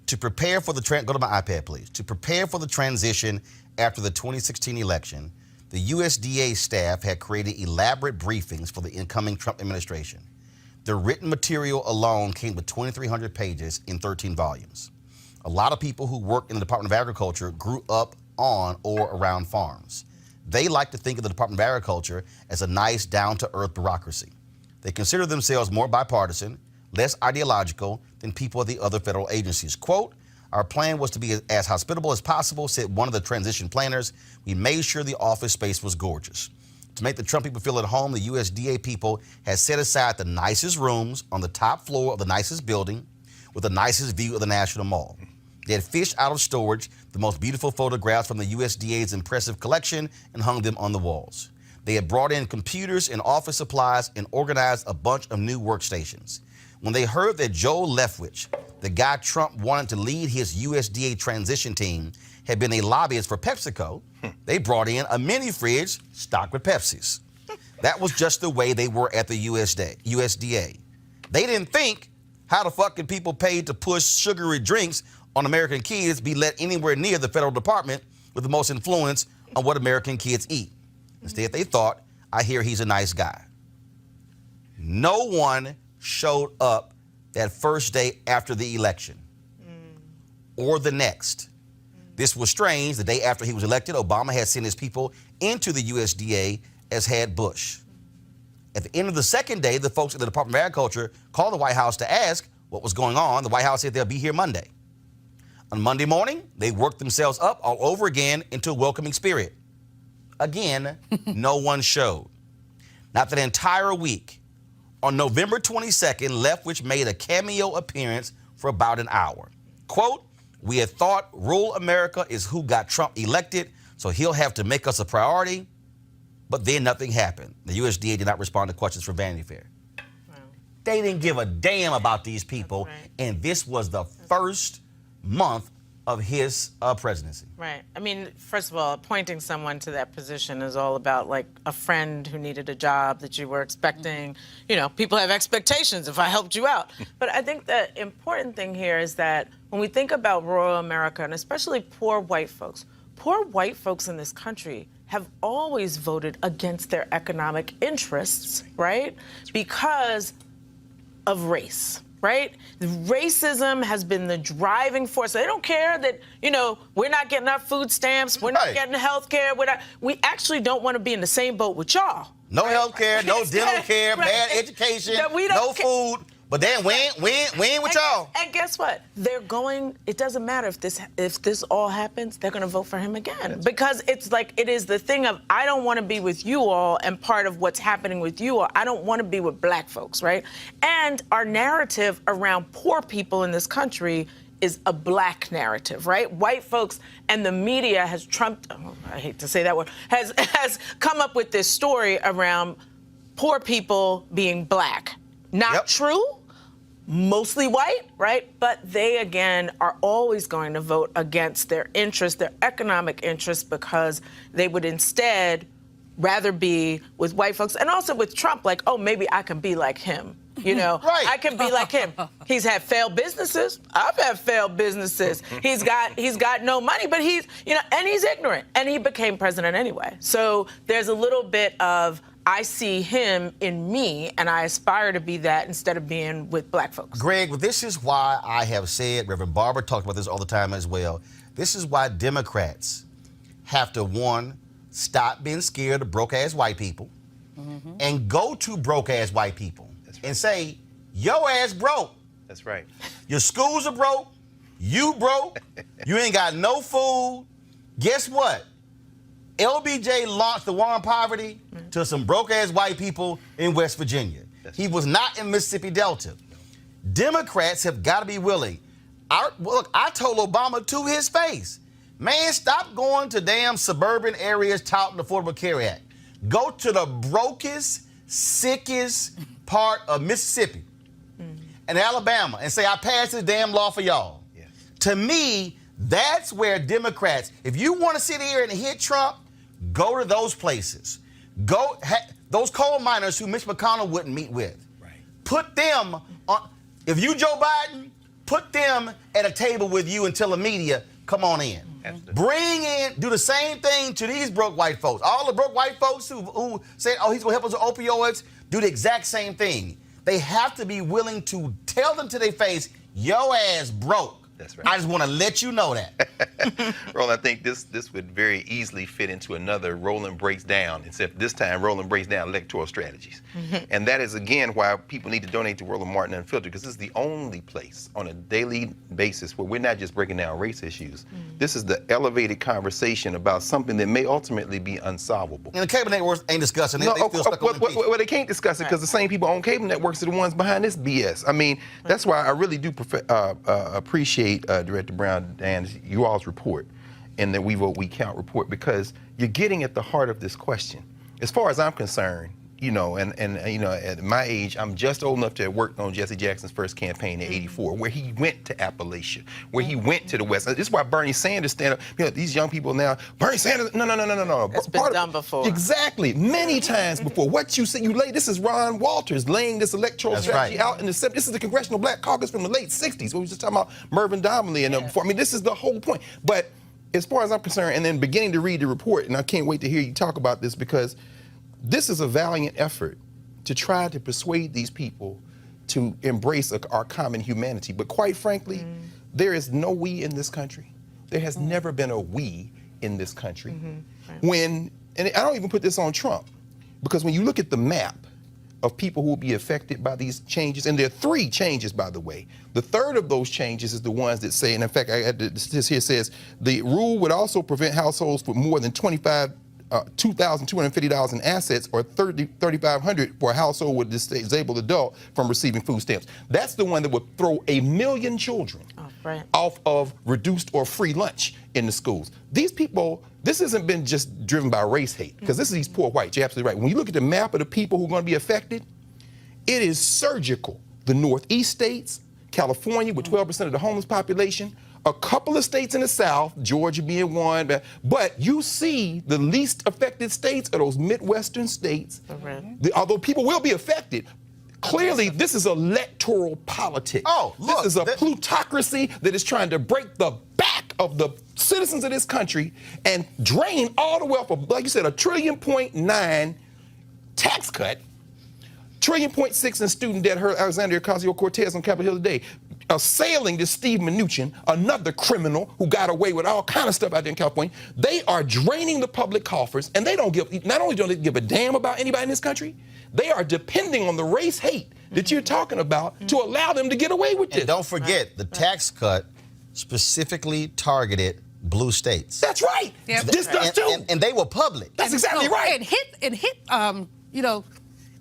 To prepare for the go to my iPad, please. To prepare for the transition after the 2016 election, the USDA staff had created elaborate briefings for the incoming Trump administration. The written material alone came with 2,300 pages in 13 volumes. A lot of people who work in the Department of Agriculture grew up on or around farms. They like to think of the Department of Agriculture as a nice, down-to-earth bureaucracy. They consider themselves more bipartisan, less ideological than people at the other federal agencies. Quote, our plan was to be as hospitable as possible, said one of the transition planners. We made sure the office space was gorgeous. To make the Trump people feel at home, the USDA people had set aside the nicest rooms on the top floor of the nicest building with the nicest view of the National Mall. They had fished out of storage the most beautiful photographs from the USDA's impressive collection and hung them on the walls. They had brought in computers and office supplies and organized a bunch of new workstations. When they heard that Joe Leftwich, the guy Trump wanted to lead his USDA transition team, had been a lobbyist for PepsiCo, they brought in a mini fridge stocked with Pepsis. That was just the way they were at the USDA. They didn't think how the fucking people paid to push sugary drinks on American kids be let anywhere near the federal department with the most influence on what American kids eat. Instead, they thought, I hear he's a nice guy. No one showed up that first day after the election or the next. This was strange. The day after he was elected, Obama had sent his people into the USDA, as had Bush. At the end of the second day, the folks at the Department of Agriculture called the White House to ask what was going on. The White House said they'll be here Monday. On Monday morning, they worked themselves up all over again into a welcoming spirit. Again, no one showed. Not that entire week. On November 22nd, Leftwich made a cameo appearance for about an hour. Quote, we had thought rural America is who got Trump elected, so he'll have to make us a priority. But then nothing happened. The USDA did not respond to questions from Vanity Fair. Wow. They didn't give a damn about these people, and this was the first month of his presidency. Right. I mean, first of all, appointing someone to that position is all about like a friend who needed a job that you were expecting. You know, people have expectations if I helped you out. But I think the important thing here is that when we think about rural America, and especially poor white folks in this country have always voted against their economic interests, right? Because of race. Right? Racism has been the driving force. They don't care that, you know, we're not getting our food stamps, we're not getting health care. We actually don't want to be in the same boat with y'all. No health care, no dental care, bad education, no food. But then we ain't with y'all. And guess what? They're going, it doesn't matter if this all happens, they're going to vote for him again. Because it's like, it is the thing of, I don't want to be with you all, and part of what's happening with you all, I don't want to be with black folks, right? And our narrative around poor people in this country is a black narrative, right? White folks and the media has trumped, I hate to say that word, has come up with this story around poor people being black. Not true, mostly white, right? But they, again, are always going to vote against their interests, their economic interests, because they would instead rather be with white folks. And also with Trump, like, oh, maybe I can be like him. You know, I can be like him. He's had failed businesses. I've had failed businesses. He's got no money, but he's, you know, and he's ignorant. And he became president anyway. So there's a little bit of, I see him in me, and I aspire to be that instead of being with black folks. Greg, well, this is why I have said, Reverend Barber talked about this all the time as well, this is why Democrats have to, one, stop being scared of broke-ass white people and go to broke-ass white people and say, yo ass broke. That's right. Your schools are broke. You broke. You ain't got no food. Guess what? LBJ launched the war on poverty to some broke-ass white people in West Virginia. He was not in Mississippi Delta. Democrats have got to be willing. Look, I told Obama to his face, man, stop going to damn suburban areas touting the Affordable Care Act. Go to the brokest, sickest part of Mississippi and Alabama and say, I passed this damn law for y'all. Yes. To me, that's where Democrats, if you want to sit here and hit Trump, go to those places. Those coal miners who Mitch McConnell wouldn't meet with. Right. Put them on, if you Joe Biden, put them at a table with you and tell the media, come on in. Bring in, do the same thing to these broke white folks. All the broke white folks who say, oh, he's gonna help us with opioids, do the exact same thing. They have to be willing to tell them to their face, yo ass broke. That's right. I just want to let you know that. Roland, I think this would very easily fit into another Roland Breaks Down, except this time Roland breaks down electoral strategies. And that is, again, why people need to donate to Roland Martin Unfiltered, because this is the only place on a daily basis where we're not just breaking down race issues. This is the elevated conversation about something that may ultimately be unsolvable. And the cable networks ain't discussing it. No, they still stuck on well, they can't discuss it because the same people on cable networks are the ones behind this BS. I mean, that's why I really do appreciate Director Brown and you all's report and the We Vote, We Count report, because you're getting at the heart of this question. As far as I'm concerned, you know, and you know, at my age, I'm just old enough to have worked on Jesse Jackson's first campaign in '84, where he went to Appalachia, where he went to the West. This is why Bernie Sanders stand up. You know, these young people now, Bernie Sanders, no. That's been done before. Exactly, many times before. What you say, this is Ron Walters laying this electoral strategy out in the 70s. This is the Congressional Black Caucus from the late '60s. We were just talking about Mervyn Donnelly and before. I mean, this is the whole point. But as far as I'm concerned, and then beginning to read the report, and I can't wait to hear you talk about this, because this is a valiant effort to try to persuade these people to embrace our common humanity. But quite frankly, there is no we in this country. There has never been a we in this country. And I don't even put this on Trump, because when you look at the map of people who will be affected by these changes, and there are 3 changes, by the way. The third of those changes is the ones that say, and in fact, this here says, the rule would also prevent households with more than $2,250 in assets, or $3,500 for a household with a disabled adult from receiving food stamps. That's the one that would throw 1 million children off of reduced or free lunch in the schools. These people, this hasn't been just driven by race hate, because this is these poor whites. You're absolutely right. When you look at the map of the people who are going to be affected, it is surgical. The Northeast states, California with 12% of the homeless population, a couple of states in the South, Georgia being one, but you see the least affected states are those Midwestern states. Although people will be affected, clearly this is electoral politics. Oh, look, this is a plutocracy that is trying to break the back of the citizens of this country and drain all the wealth of, like you said, $1.9 trillion tax cut, $1.6 trillion in student debt. Heard Alexandria Ocasio-Cortez on Capitol Hill today, assailing this Steve Mnuchin, another criminal who got away with all kind of stuff out there in California. They are draining the public coffers, and they don't give, not only don't they give a damn about anybody in this country, they are depending on the race hate that you're talking about to allow them to get away with this. And don't forget, the tax cut specifically targeted blue states. That's right. Yep. This does too. And they were public. That's exactly right. It hit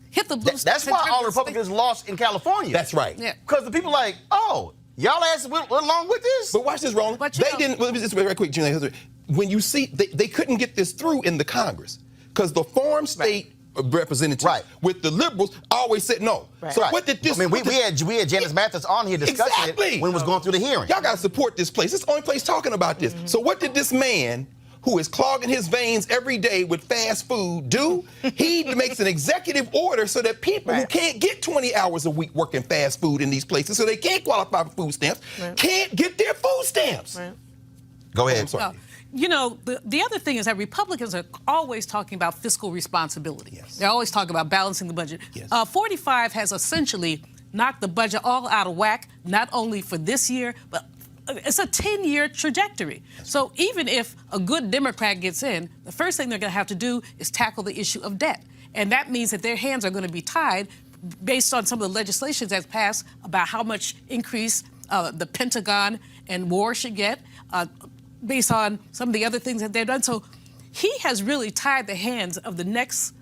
hit the blue states. That's why all Republicans lost in California. That's right. Yeah. Because the people like, oh, y'all asses went along with this? But watch this, Roland. They didn't, let me just very quick, Gina. When you see, they couldn't get this through in the Congress because the farm state representatives with the liberals always said no. So what did this? I mean, we had Janice Mathis on here discussing it when it was going through the hearing. Y'all got to support this place. It's the only place talking about this. So what did this man, who is clogging his veins every day with fast food, do? He makes an executive order so that people who can't get 20 hours a week working fast food in these places, so they can't qualify for food stamps, can't get their food stamps. Go ahead. I'm sorry. You know, the other thing is that Republicans are always talking about fiscal responsibility. Yes. They're always talking about balancing the budget. Yes. 45 has essentially knocked the budget all out of whack, not only for this year, but it's a 10-year trajectory. So even if a good Democrat gets in, the first thing they're going to have to do is tackle the issue of debt. And that means that their hands are going to be tied based on some of the legislation that's passed about how much increase the Pentagon and war should get, based on some of the other things that they've done. So he has really tied the hands of the next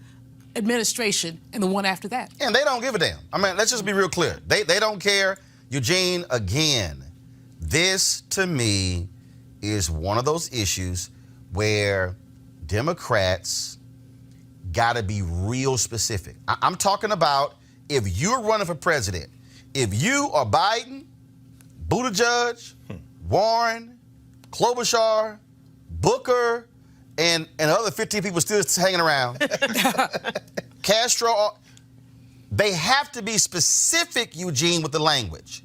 administration and the one after that. And they don't give a damn. I mean, let's just be real clear. They don't care. Eugene, again, this to me is one of those issues where Democrats got to be real specific. I'm talking about if you're running for president, if you are Biden, Buttigieg, Warren, Klobuchar, Booker, and other 15 people still hanging around. Castro, they have to be specific, Eugene, with the language.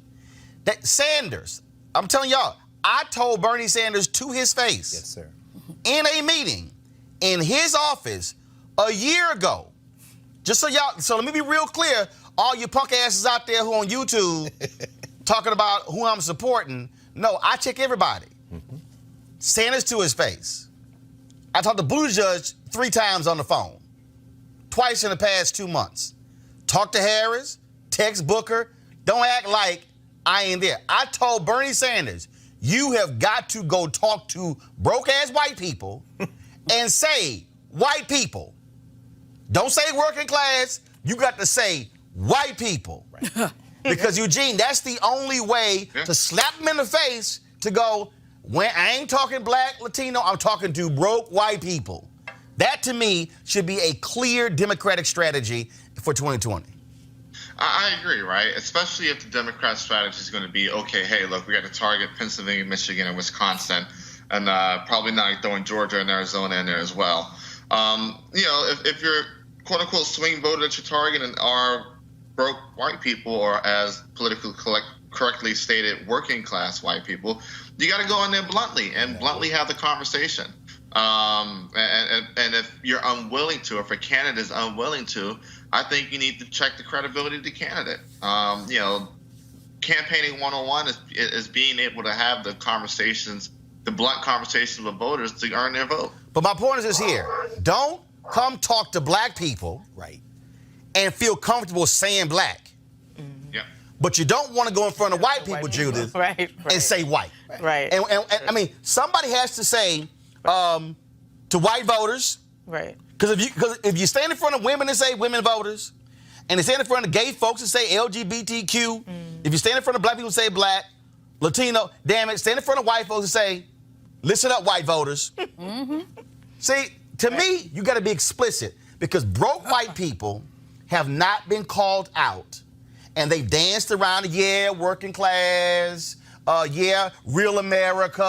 That Sanders, I'm telling y'all, I told Bernie Sanders to his face, yes, sir, in a meeting in his office a year ago. Just so y'all, so let me be real clear, all you punk asses out there who on YouTube talking about who I'm supporting. No, I check everybody. Sanders to his face. I talked to Buttigieg 3 times on the phone, twice in the past 2 months. Talked to Harris, text Booker. Don't act like I ain't there. I told Bernie Sanders, you have got to go talk to broke-ass white people and say, white people. Don't say working class. You got to say white people. Right. Because, Eugene, that's the only way to slap them in the face to go, when I ain't talking black, Latino, I'm talking to broke white people. That, to me, should be a clear Democratic strategy for 2020. I agree, right? Especially if the Democrat strategy is going to be, okay, hey, look, we got to target Pennsylvania, Michigan, and Wisconsin, and probably not throwing Georgia and Arizona in there as well. You know, if you're quote-unquote swing voter that you're targeting are broke white people, or as politically correctly stated, working class white people, you got to go in there bluntly and bluntly have the conversation. And if you're unwilling to, or if a candidate is unwilling to, I think you need to check the credibility of the candidate. You know, campaigning 101 is being able to have the conversations, the blunt conversations with voters to earn their vote. But my point is this here. Don't come talk to black people and feel comfortable saying black. Yeah. But you don't want to go in front of white people, Judith, and say white. Right. And I mean, somebody has to say to white voters. Right. Because if you stand in front of women and say women voters, and you stand in front of gay folks and say LGBTQ, if you stand in front of black people and say black, Latino, damn it, stand in front of white folks and say, listen up, white voters. See, to me, you got to be explicit, because broke white people have not been called out, and they've danced around, working class, real America,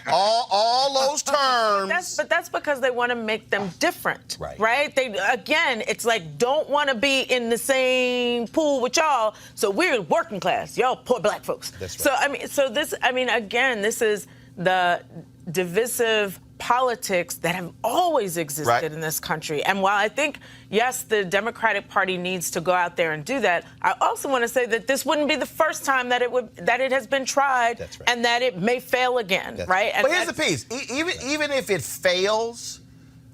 all those terms. But that's because they want to make them different, right? They again, it's like don't want to be in the same pool with y'all. So we're working class, y'all poor black folks. That's So right. again, this is the divisive politics that have always existed in this country. And while I think, yes, the Democratic Party needs to go out there and do that, I also want to say that this wouldn't be the first time that it has been tried and that it may fail again, right? And but here's the piece. Even if it fails,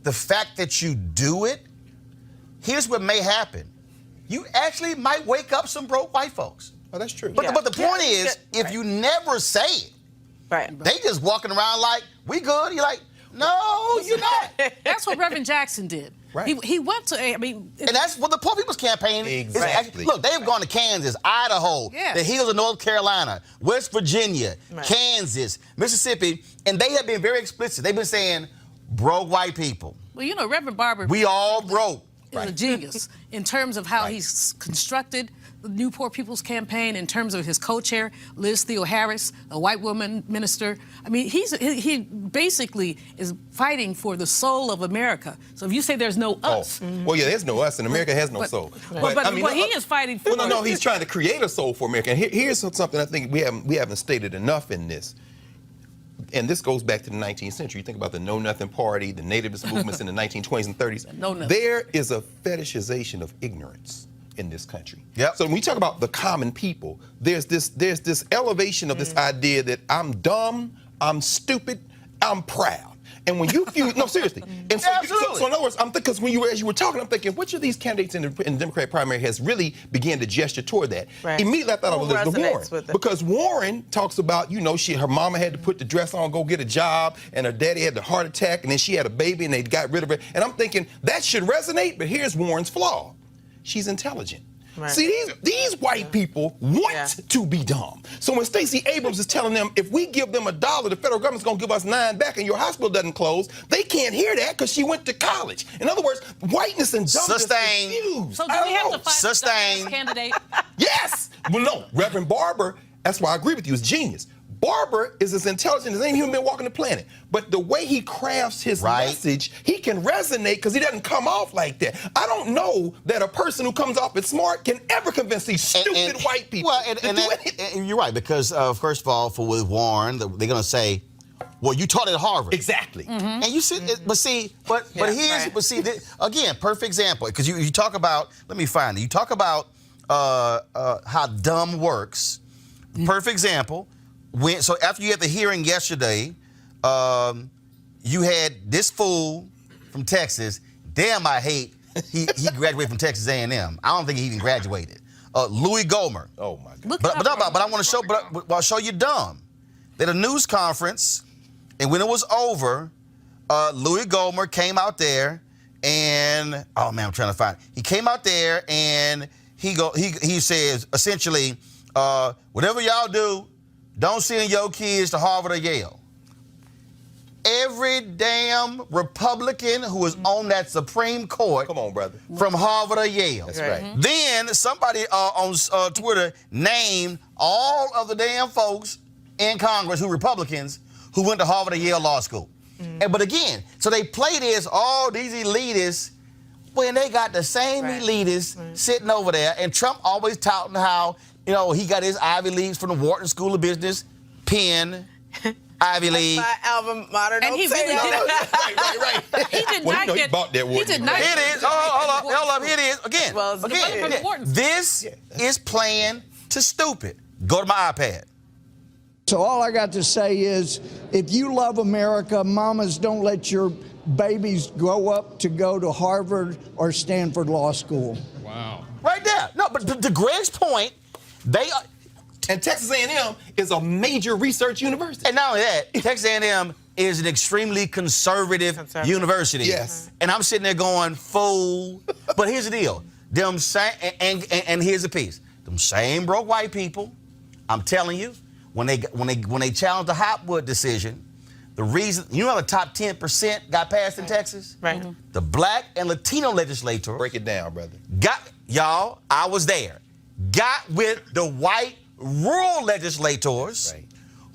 the fact that you do it, here's what may happen. You actually might wake up some broke white folks. Oh, that's true. But the point is, if you never say it, they just walking around like, we good. You're like, no, you're not. That's what Reverend Jackson did. Right. He went to, and that's what the Poor People's Campaign is. Exactly. Look, they've gone to Kansas, Idaho, the hills of North Carolina, West Virginia, Kansas, Mississippi, and they have been very explicit. They've been saying, broke white people. Well, you know, Reverend Barber. We all broke. Is a genius in terms of how he's constructed the New Poor People's Campaign, in terms of his co-chair, Liz Theo Harris, a white woman minister. I mean, he basically is fighting for the soul of America. So if you say there's no us. Well, yeah, there's no us, and America has no soul. But he is fighting for. Well, no, he's trying to create a soul for America. And here's something I think we haven't stated enough in this. And this goes back to the 19th century. You think about the Know Nothing Party, the nativist movements in the 1920s and 30s. There is a fetishization of ignorance in this country. So when we talk about the common people, there's this elevation of this idea that I'm dumb, I'm stupid, I'm proud. And when you feel, no, seriously. And so, so in other words, I'm thinking, because as you were talking, I'm thinking, which of these candidates in the Democratic primary has really began to gesture toward that? Immediately I thought of Elizabeth Warren. Because Warren talks about, you know, her mama had to put the dress on, go get a job, and her daddy had the heart attack, and then she had a baby, and they got rid of her. And I'm thinking, that should resonate, but here's Warren's flaw. She's intelligent. See, these white people want to be dumb. So when Stacey Abrams is telling them, if we give them $1, the federal government's going to give us 9 back and your hospital doesn't close, they can't hear that because she went to college. In other words, whiteness and dumbness confused. So do we have to find the best candidate? Yes! Well, no, Reverend Barber, that's why I agree with you, is genius. Barber is as intelligent as any human being walking the planet. But the way he crafts his message, he can resonate because he doesn't come off like that. I don't know that a person who comes off as smart can ever convince these stupid white people to do anything. And you're right, because first of all, with Warren, they're going to say, well, you taught at Harvard. Exactly. And you see, but here's, again, perfect example, because you talk about, let me find it, you talk about how dumb works. Perfect example. So after you had the hearing yesterday, you had this fool from Texas. Damn, I hate he graduated from Texas A&M. I don't think he even graduated. Louis Gohmert. Oh my God. But I want to show. But I'll show you dumb. They had a news conference, and when it was over, Louis Gohmert came out there, and oh man, I'm trying to find it. He came out there and he says essentially, whatever y'all do, don't send your kids to Harvard or Yale. Every damn Republican who is on that Supreme Court, come on, brother, from Harvard or Yale. That's right. Then somebody on Twitter named all of the damn folks in Congress who Republicans who went to Harvard or Yale Law School. But again, so they play this, all these elitists, when they got the same elitists sitting over there, and Trump always touting how, you know, he got his Ivy Leagues from the Wharton School of Business, Penn, Ivy League. That's my alma mater. And he really right. He did not get. He bought that Wharton. He did not. It is. Hold up. Here it is. Again. This is playing to stupid. Go to my iPad. So all I got to say is, if you love America, mamas, don't let your babies grow up to go to Harvard or Stanford Law School. Wow. Right there. No, but to Greg's point, they are. And Texas A&M is a major research university. And not only that, Texas A&M is an extremely conservative university. Yes. And I'm sitting there going, fool. But here's the deal. Them same, and here's the piece. Them same broke white people, I'm telling you, when they challenged the Hopwood decision, the reason, you know how the top 10% got passed in Texas? Right. The Black and Latino legislators. Break it down, brother. Y'all, I was there. Got with the white rural legislators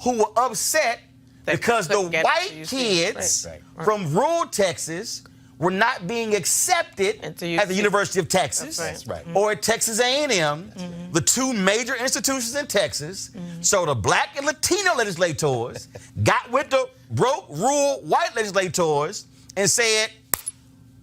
who were upset because the white kids from rural Texas were not being accepted at the University of Texas or at Texas A&M, the two major institutions in Texas. So the Black and Latino legislators got with the broke rural white legislators and said,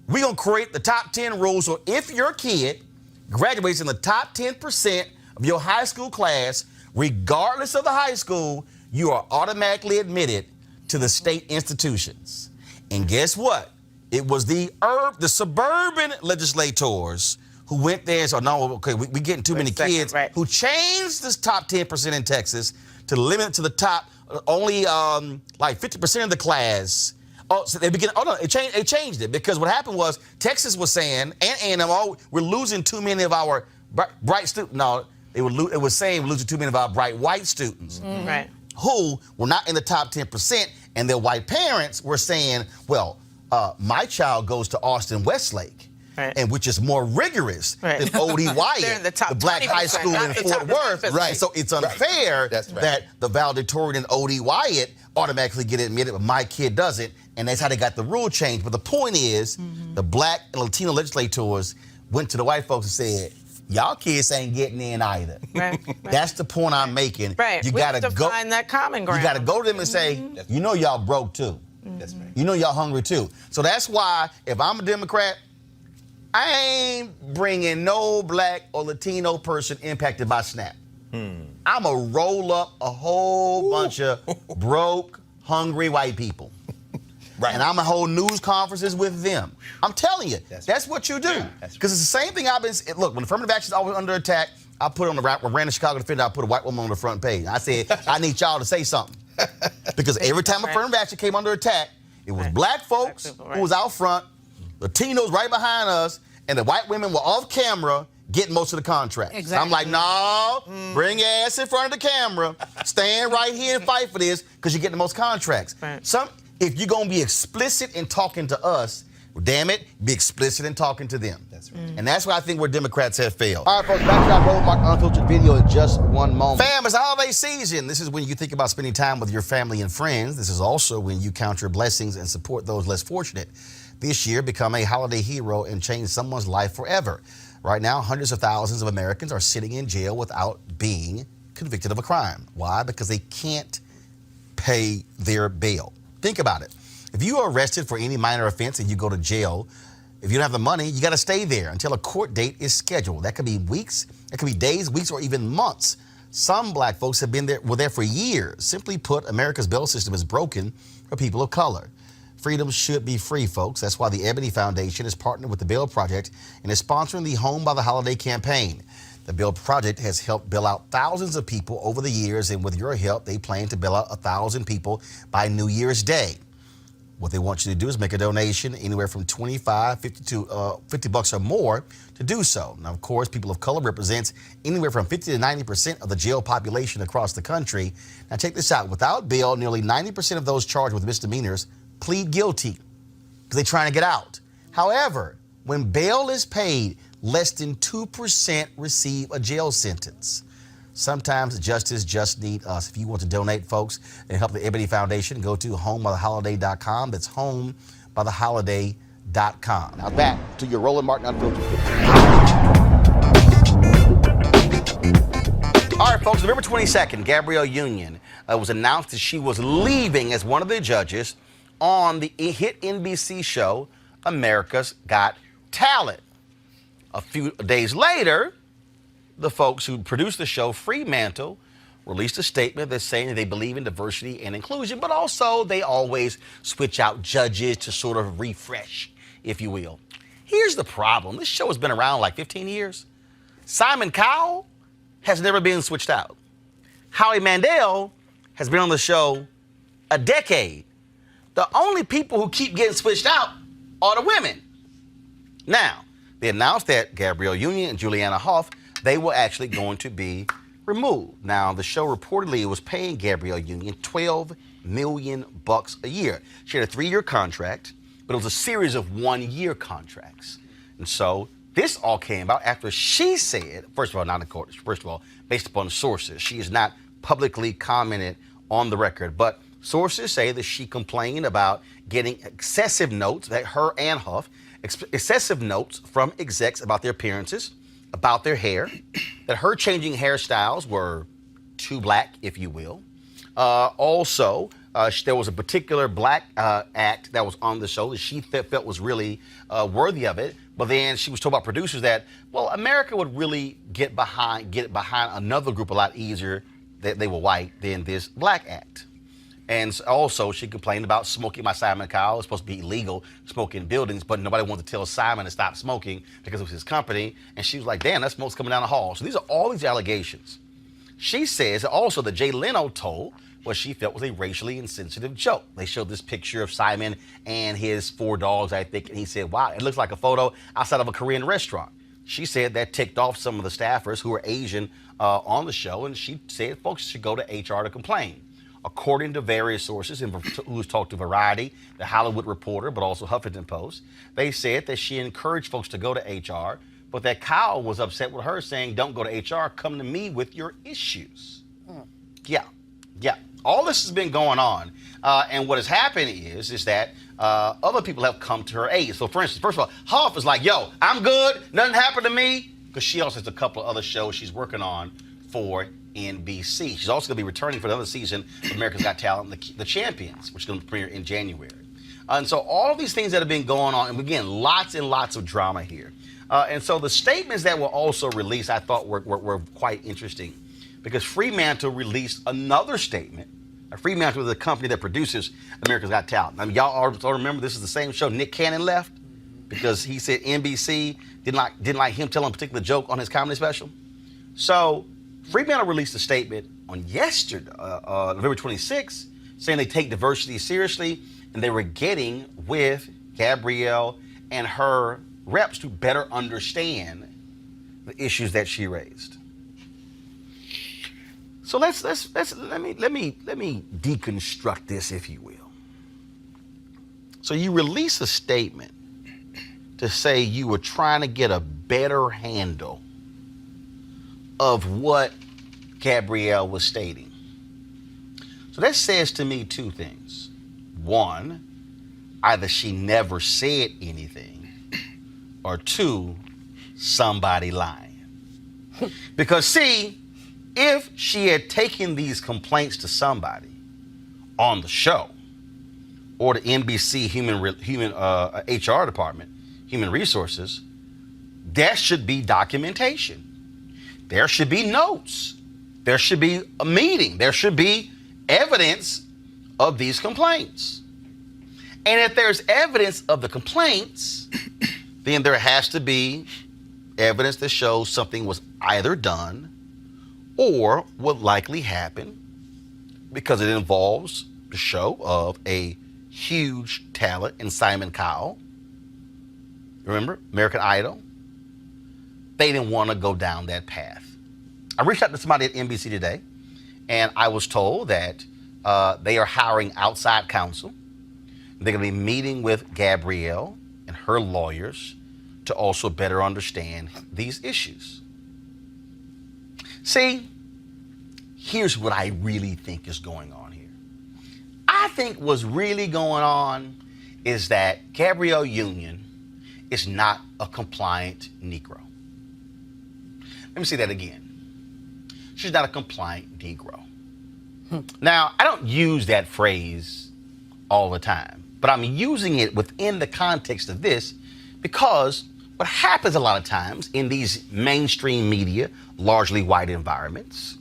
we're going to create the top 10 rules. So if your kid graduates in the top 10% of your high school class, regardless of the high school, you are automatically admitted to the state institutions. And guess what? It was the suburban legislators who went there and said, no, okay, we're getting too many kids, who changed this top 10% in Texas to limit it to the top, only like 50% of the class. Oh, so they changed it because what happened was Texas was saying, and we're losing too many of our bright students. No, it was saying we're losing too many of our bright white students. Who were not in the top 10%, and their white parents were saying, well, my child goes to Austin Westlake, and which is more rigorous than O.D. Wyatt, the black high school in Fort Worth. So it's unfair that the valedictorian and O.D. Wyatt automatically get admitted, but my kid doesn't, and that's how they got the rule changed. But the point is, the Black and Latino legislators went to the white folks and said, y'all kids ain't getting in either. That's the point I'm making. You gotta go find that common ground. You gotta go to them and say, you know y'all broke too. You know y'all hungry too. So that's why if I'm a Democrat, I ain't bringing no Black or Latino person impacted by SNAP. I'm going to roll up a whole bunch of broke, hungry white people. And I'm going to hold news conferences with them. I'm telling you, that's what you do. Because it's the same thing I've been, look, when affirmative action is always under attack, I put on when ran the Chicago Defender, I put a white woman on the front page. I said, I need y'all to say something. Because every time affirmative action came under attack, it was black folks who was out front, Latinos right behind us, and the white women were off camera getting most of the contracts. I'm like, no, bring your ass in front of the camera, stand right here and fight for this because you're getting the most contracts. If you're going to be explicit in talking to us, damn it, be explicit in talking to them. And that's why I think where Democrats have failed. All right, folks, back to our Roland Martin Unfiltered video in just one moment. Fam, it's holiday season. This is when you think about spending time with your family and friends. This is also when you count your blessings and support those less fortunate. This year, become a holiday hero and change someone's life forever. Right now, hundreds of thousands of Americans are sitting in jail without being convicted of a crime. Why? Because they can't pay their bail. Think about it. If you are arrested for any minor offense and you go to jail, if you don't have the money, you got to stay there until a court date is scheduled. That could be weeks, that could be days, weeks, or even months. Some black folks were there for years. Simply put, America's bail system is broken for people of color. Freedom should be free, folks. That's why the Ebony Foundation is partnered with the Bail Project and is sponsoring the Home by the Holiday campaign. The Bail Project has helped bail out thousands of people over the years, and with your help, they plan to bail out 1,000 people by New Year's Day. What they want you to do is make a donation anywhere from $25, $50 to $50 or more to do so. Now, of course, people of color represents anywhere from 50 to 90% of the jail population across the country. Now, check this out. Without bail, nearly 90% of those charged with misdemeanors plead guilty because they're trying to get out. However, when bail is paid, less than 2% receive a jail sentence. Sometimes justice just need us. If you want to donate, folks, and help the Ebony Foundation, go to homebytheholiday.com. That's homebytheholiday.com. Now back to your Roland Martin Unfiltered. All right, folks, November 22nd, Gabrielle Union was announced that she was leaving as one of the judges on the hit NBC show, America's Got Talent. A few days later, the folks who produced the show, Fremantle, released a statement that's saying that they believe in diversity and inclusion, but also they always switch out judges to sort of refresh, if you will. Here's the problem. This show has been around like 15 years. Simon Cowell has never been switched out. Howie Mandel has been on the show a decade. The only people who keep getting switched out are the women. Now, they announced that Gabrielle Union and Juliana Hough, they were actually going to be removed. Now, the show reportedly was paying Gabrielle Union $12 million a year. She had a 3-year contract, but it was a series of 1-year contracts. And so this all came about after she said, first of all, not in court, first of all, based upon sources, she is not publicly commented on the record, but sources say that she complained about getting excessive notes, that her and Huff, excessive notes from execs about their appearances, about their hair, that her changing hairstyles were too black, if you will. Also, there was a particular black act that was on the show that she felt was really worthy of it. But then she was told by producers that, well, America would really get it behind another group a lot easier that they were white than this black act. And also, she complained about smoking by Simon Cowell. It's supposed to be illegal, smoking in buildings, but nobody wanted to tell Simon to stop smoking because it was his company. And she was like, damn, that smoke's coming down the hall. So these are all these allegations. She says also that Jay Leno told what she felt was a racially insensitive joke. They showed this picture of Simon and his 4 dogs, I think, and he said, wow, it looks like a photo outside of a Korean restaurant. She said that ticked off some of the staffers who were Asian on the show, and she said folks should go to HR to complain. According to various sources who's talked to Variety, The Hollywood Reporter, but also Huffington Post, they said that she encouraged folks to go to HR, but that Kyle was upset with her saying, don't go to HR, come to me with your issues. Yeah. All this has been going on, and what has happened is that other people have come to her aid. So, for instance, first of all, Huff is like, yo, I'm good, nothing happened to me, because she also has a couple of other shows she's working on for NBC. She's also going to be returning for another season of America's Got Talent, The Champions, which is going to premiere in January. And so all of these things that have been going on, and again, lots and lots of drama here. And so the statements that were also released, I thought were quite interesting, because Fremantle released another statement. Fremantle is the company that produces America's Got Talent. I mean, y'all all remember this is the same show Nick Cannon left because he said NBC didn't like him telling a particular joke on his comedy special. So Fremantle released a statement on yesterday, November 26th, saying they take diversity seriously and they were getting with Gabrielle and her reps to better understand the issues that she raised. So let me deconstruct this, if you will. So you release a statement to say you were trying to get a better handle of what Gabrielle was stating. So that says to me 2 things. One, either she never said anything, or 2, somebody lying. Because see, if she had taken these complaints to somebody on the show or the NBC human HR department, human resources, there should be documentation. There should be notes. There should be a meeting. There should be evidence of these complaints. And if there's evidence of the complaints, then there has to be evidence that shows something was either done or would likely happen, because it involves the show of a huge talent in Simon Cowell. Remember, American Idol? They didn't want to go down that path. I reached out to somebody at NBC today, and I was told that they are hiring outside counsel. They're going to be meeting with Gabrielle and her lawyers to also better understand these issues. See, here's what I really think is going on here. I think what's really going on is that Gabrielle Union is not a compliant Negro. Let me say that again. She's not a compliant Negro. Now, I don't use that phrase all the time, but I'm using it within the context of this because what happens a lot of times in these mainstream media, largely white environments,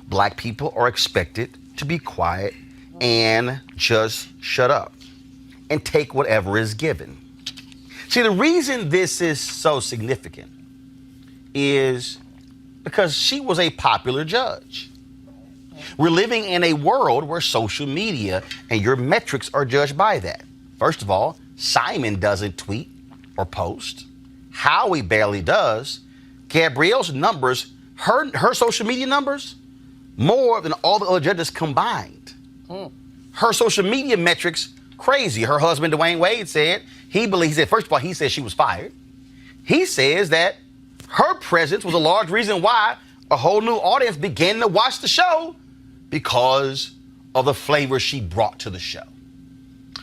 black people are expected to be quiet and just shut up and take whatever is given. See, the reason this is so significant is because she was a popular judge. We're living in a world where social media and your metrics are judged by that. First of all, Simon doesn't tweet or post. Howie barely does. Gabrielle's numbers, her social media numbers, more than all the other judges combined. Her social media metrics, crazy. Her husband, Dwayne Wade, said, first of all, he said she was fired. he says that her presence was a large reason why a whole new audience began to watch the show because of the flavor she brought to the show.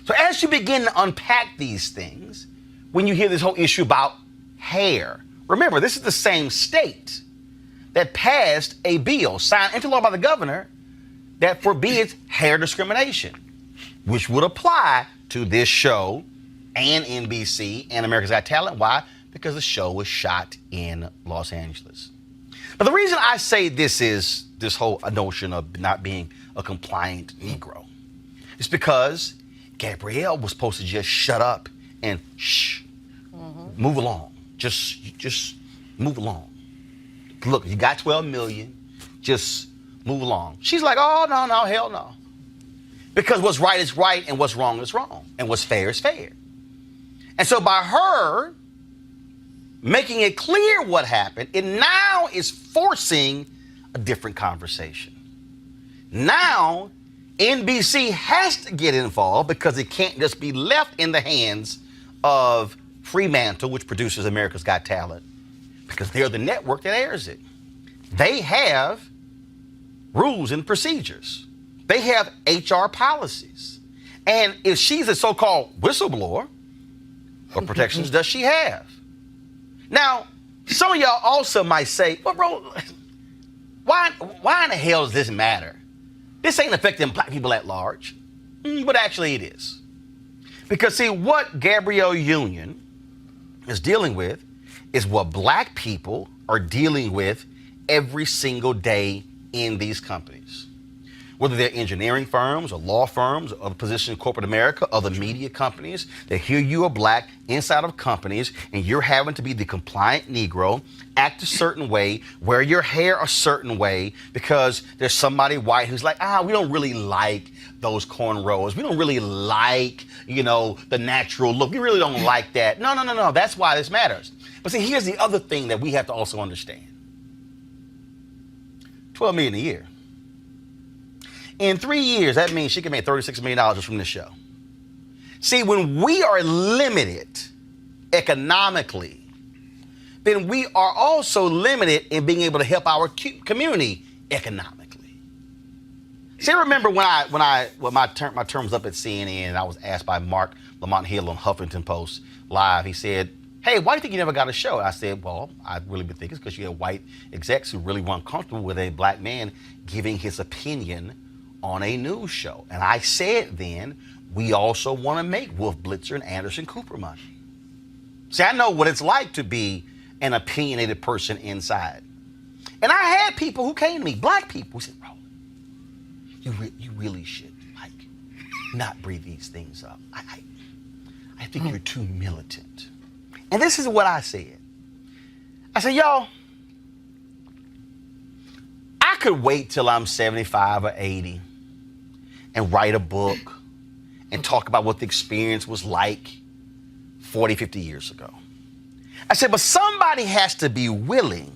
So as you begin to unpack these things, when you hear this whole issue about hair, remember, this is the same state that passed a bill signed into law by the governor that forbids hair discrimination, which would apply to this show and NBC and America's Got Talent. Why? Because the show was shot in Los Angeles. But the reason I say this is this whole notion of not being a compliant Negro is because Gabrielle was supposed to just shut up and move along. Just move along. Look, you got 12 million, just move along. She's like, oh, no, hell no. Because what's right is right and what's wrong is wrong and what's fair is fair. And so by her making it clear what happened, it now is forcing a different conversation. Now, NBC has to get involved because it can't just be left in the hands of Fremantle, which produces America's Got Talent, because they're the network that airs it. They have rules and procedures. They have HR policies. And if she's a so-called whistleblower, what protections does she have? Now, some of y'all also might say, well, bro, why in the hell does this matter? This ain't affecting black people at large. But actually it is. Because see, what Gabrielle Union is dealing with is what black people are dealing with every single day in these companies. Whether they're engineering firms or law firms or other positions in corporate America, other media companies, they hear you are black inside of companies and you're having to be the compliant Negro, act a certain way, wear your hair a certain way because there's somebody white who's like, we don't really like those cornrows. We don't really like, the natural look. We really don't like that. No. That's why this matters. But see, here's the other thing that we have to also understand. $12 million a year. In 3 years, that means she can make $36 million just from this show. See, when we are limited economically, then we are also limited in being able to help our community economically. See, I remember when my term was up at CNN and I was asked by Mark Lamont Hill on Huffington Post Live. He said, hey, why do you think you never got a show? And I said, well, I really been thinking it's because you had white execs who really weren't comfortable with a black man giving his opinion on a news show. And I said then, we also want to make Wolf Blitzer and Anderson Cooper money. See, I know what it's like to be an opinionated person inside. And I had people who came to me, black people, who said, Roland, you really should, not breathe these things up. I think you're too militant. And this is what I said. I said, y'all, I could wait till I'm 75 or 80 and write a book and talk about what the experience was like 40, 50 years ago. I said, but somebody has to be willing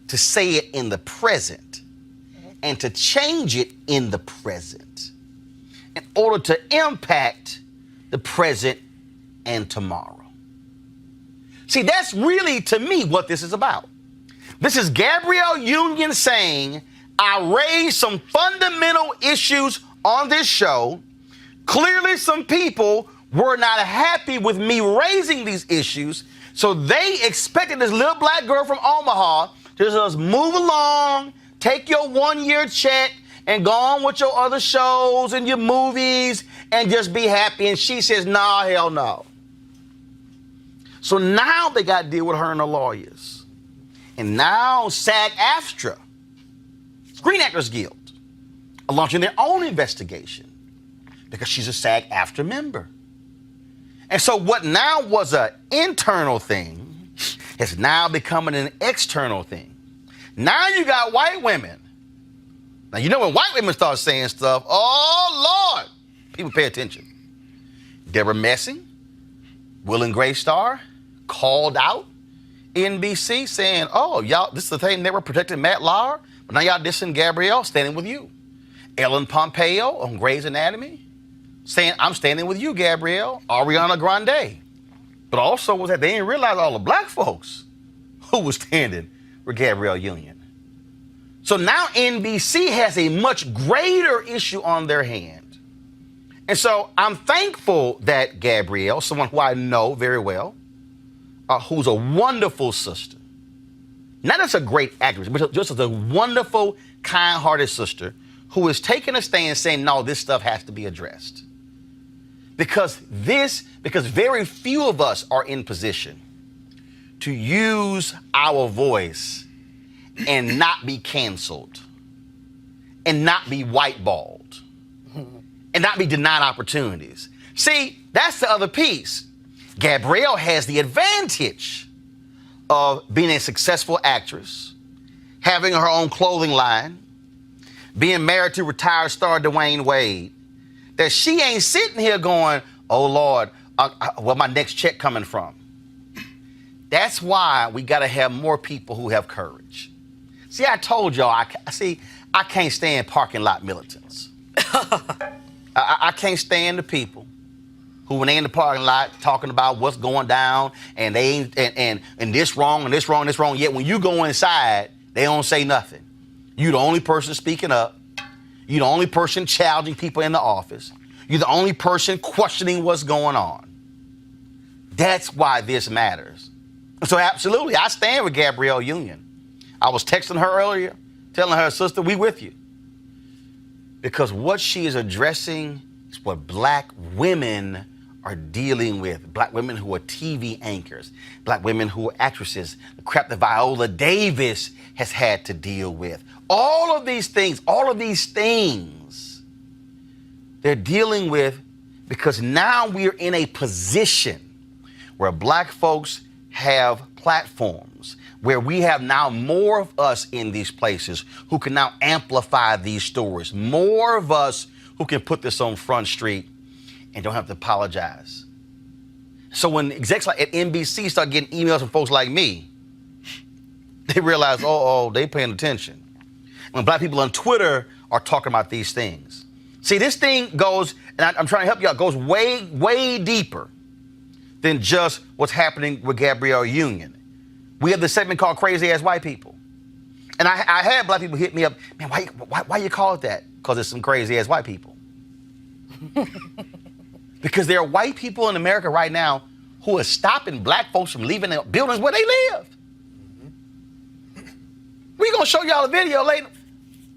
to say it in the present and to change it in the present in order to impact the present and tomorrow. See, that's really, to me, what this is about. This is Gabrielle Union saying, I raised some fundamental issues on this show. Clearly, some people were not happy with me raising these issues, so they expected this little black girl from Omaha to just move along, take your 1-year check, and go on with your other shows and your movies and just be happy. And she says, nah, hell no. So now they got to deal with her and her lawyers. And now SAG-AFTRA, Screen Actors Guild, are launching their own investigation because she's a SAG-AFTRA member. And so what now was an internal thing is now becoming an external thing. Now you got white women. Now, you know when white women start saying stuff, oh, Lord, people pay attention. Deborah Messing, Will and Grace Starr, called out NBC saying, oh, y'all, this is the same network protecting Matt Lauer, but now y'all dissing Gabrielle, standing with you. Ellen Pompeo on Grey's Anatomy saying, I'm standing with you, Gabrielle. Ariana Grande But also was that they didn't realize all the black folks who was standing with Gabrielle Union. So now NBC has a much greater issue on their hand. And so I'm thankful that Gabrielle, someone who I know very well, who's a wonderful sister, not just a great actress, but just as a wonderful, kind-hearted sister who is taking a stand saying, no, this stuff has to be addressed. Because very few of us are in position to use our voice and not be canceled, and not be whiteballed, and not be denied opportunities. See, that's the other piece. Gabrielle has the advantage of being a successful actress, having her own clothing line, being married to retired star Dwayne Wade, that she ain't sitting here going, oh, Lord, where my next check coming from? That's why we got to have more people who have courage. See, I told y'all, I can't stand parking lot militants. I can't stand the people who, when they in the parking lot talking about what's going down and they ain't, and this wrong and this wrong and this wrong, yet when you go inside, they don't say nothing. You the only person speaking up. You're the only person challenging people in the office. You're the only person questioning what's going on. That's why this matters. So absolutely, I stand with Gabrielle Union. I was texting her earlier, telling her, sister, we with you. Because what she is addressing is what black women are dealing with. Black women who are TV anchors, black women who are actresses, the crap that Viola Davis has had to deal with. All of these things, they're dealing with because now we're in a position where black folks have platforms, where we have now more of us in these places who can now amplify these stories, more of us who can put this on Front Street and don't have to apologize. So when execs like at NBC start getting emails from folks like me, they realize, they paying attention. When black people on Twitter are talking about these things. See, this thing goes, and I'm trying to help you out, goes way, way deeper than just what's happening with Gabrielle Union. We have this segment called Crazy Ass White People. And I had black people hit me up, man, why you call it that? Because it's some crazy ass white people. Because there are white people in America right now who are stopping black folks from leaving the buildings where they live. We're going to show y'all a video later.